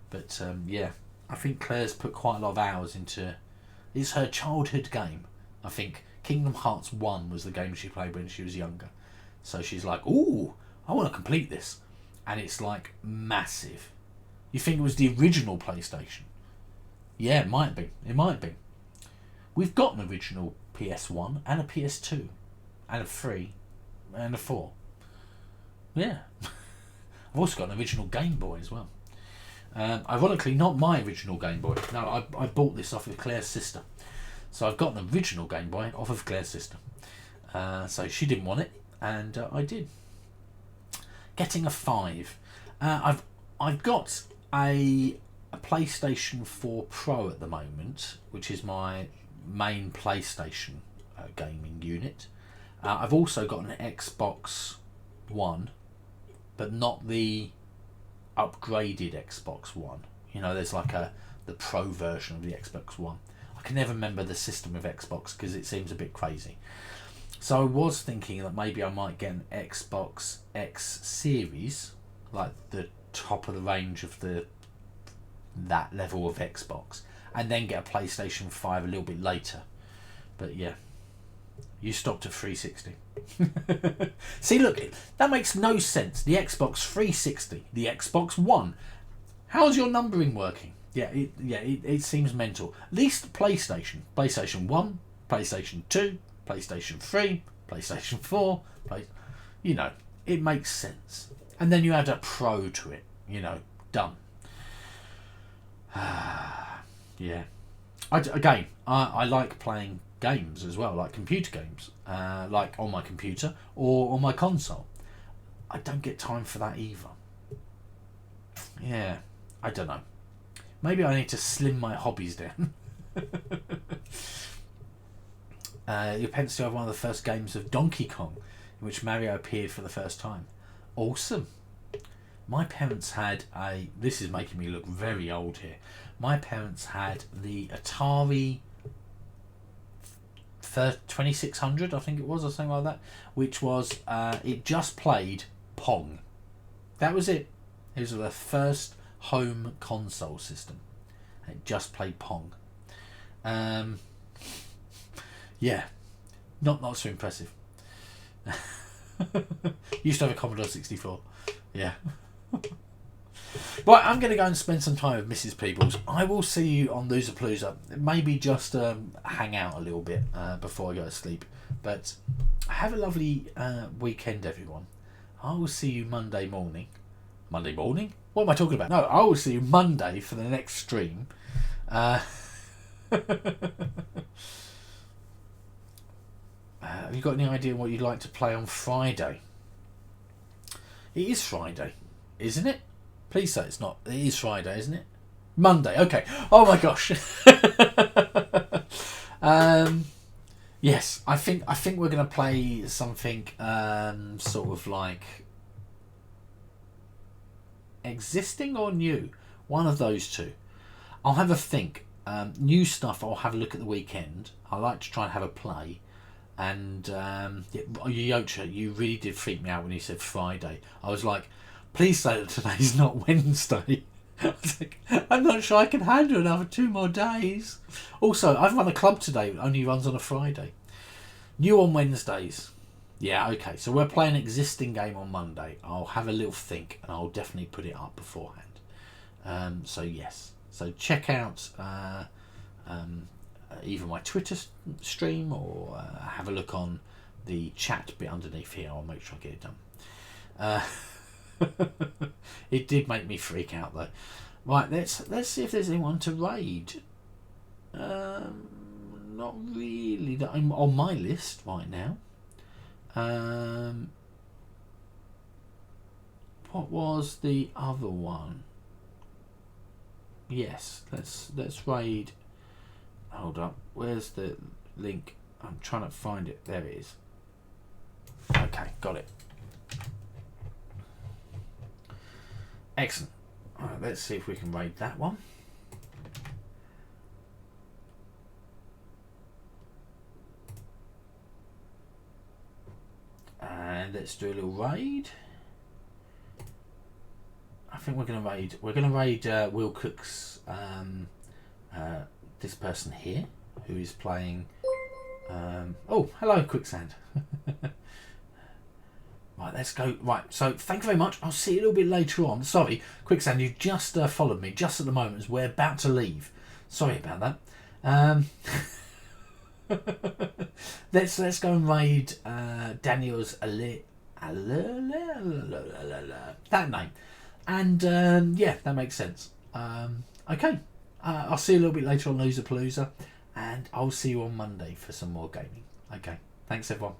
But yeah, I think Claire's put quite a lot of hours into. It's her childhood game. I think Kingdom Hearts 1 was the game she played when she was younger. So she's like, ooh, I want to complete this. And it's like massive. You think it was the original PlayStation? Yeah, it might be. It might be. We've got an original PS1 and a PS2 and a 3 and a 4. Yeah. I've also got an original Game Boy as well. Ironically, not my original Game Boy. No, I bought this off of Claire's sister. So I've got an original Game Boy off of Claire's sister. So she didn't want it, and I did. Getting a 5. I've got a PlayStation 4 Pro at the moment, which is my main PlayStation gaming unit. I've also got an Xbox One, but not the upgraded Xbox One. You know, there's like the Pro version of the Xbox One. I can never remember the system of Xbox because it seems a bit crazy. So I was thinking that maybe I might get an Xbox X Series, like the top of the range of that level of Xbox, and then get a PlayStation 5 a little bit later. But yeah, you stopped at 360. See, look, that makes no sense. The Xbox 360, the Xbox One. How's your numbering working? Yeah, it seems mental. At least PlayStation 1, PlayStation 2, PlayStation 3, PlayStation 4, you know, it makes sense. And then you add a Pro to it, you know, done. Yeah. I like playing games as well, like computer games, like on my computer or on my console. I don't get time for that either. Yeah, I don't know. Maybe I need to slim my hobbies down. Your parents still have one of the first games of Donkey Kong, in which Mario appeared for the first time. Awesome. My parents had this is making me look very old here. My parents had the Atari 2600, I think it was, or something like that, which was, it just played Pong. That was it. It was the first home console system. It just played Pong. Yeah, not so impressive. Used to have a Commodore 64. Yeah. Right, I'm going to go and spend some time with Mrs. Peebles. I will see you on Loserpalooza. Maybe just hang out a little bit before I go to sleep. But have a lovely weekend, everyone. I will see you Monday morning. Monday morning? What am I talking about? No, I will see you Monday for the next stream. Have you got any idea what you'd like to play on Friday? It is Friday, isn't it? Please say it's not. It is Friday, isn't it? Monday, okay. Oh my gosh. Yes, I think we're going to play something sort of like existing or new. One of those two. I'll have a think. New stuff I'll have a look at the weekend. I like to try and have a play. And Yocha, you really did freak me out when you said Friday. I was like, please say that today's not Wednesday. I was like, I'm not sure I can handle another 2 more days. Also, I've run a club today that only runs on a Friday. New on Wednesdays. Yeah, okay. So we're playing an existing game on Monday. I'll have a little think and I'll definitely put it up beforehand. So yes. So check out either my Twitter stream or have a look on the chat bit underneath here. I'll make sure I get it done. It did make me freak out though. Right, let's see if there's anyone to raid. Not really that I'm on my list right now. What was the other one? Yes, let's raid. Hold up, where's the link? I'm trying to find it. There it is. Okay, got it. Excellent. All right, let's see if we can raid that one. And let's do a little raid. I think we're going to raid Will Cook's this person here who is playing oh, hello Quicksand. Right, let's go. Right, so thank you very much. I'll see you a little bit later on. Sorry, Quicksand, you just followed me just at the moment as we're about to leave. Sorry about that. Let's go and raid Daniel's that name. And yeah, that makes sense. Okay, I'll see you a little bit later on Loserpalooza, and I'll see you on Monday for some more gaming. Okay, thanks everyone.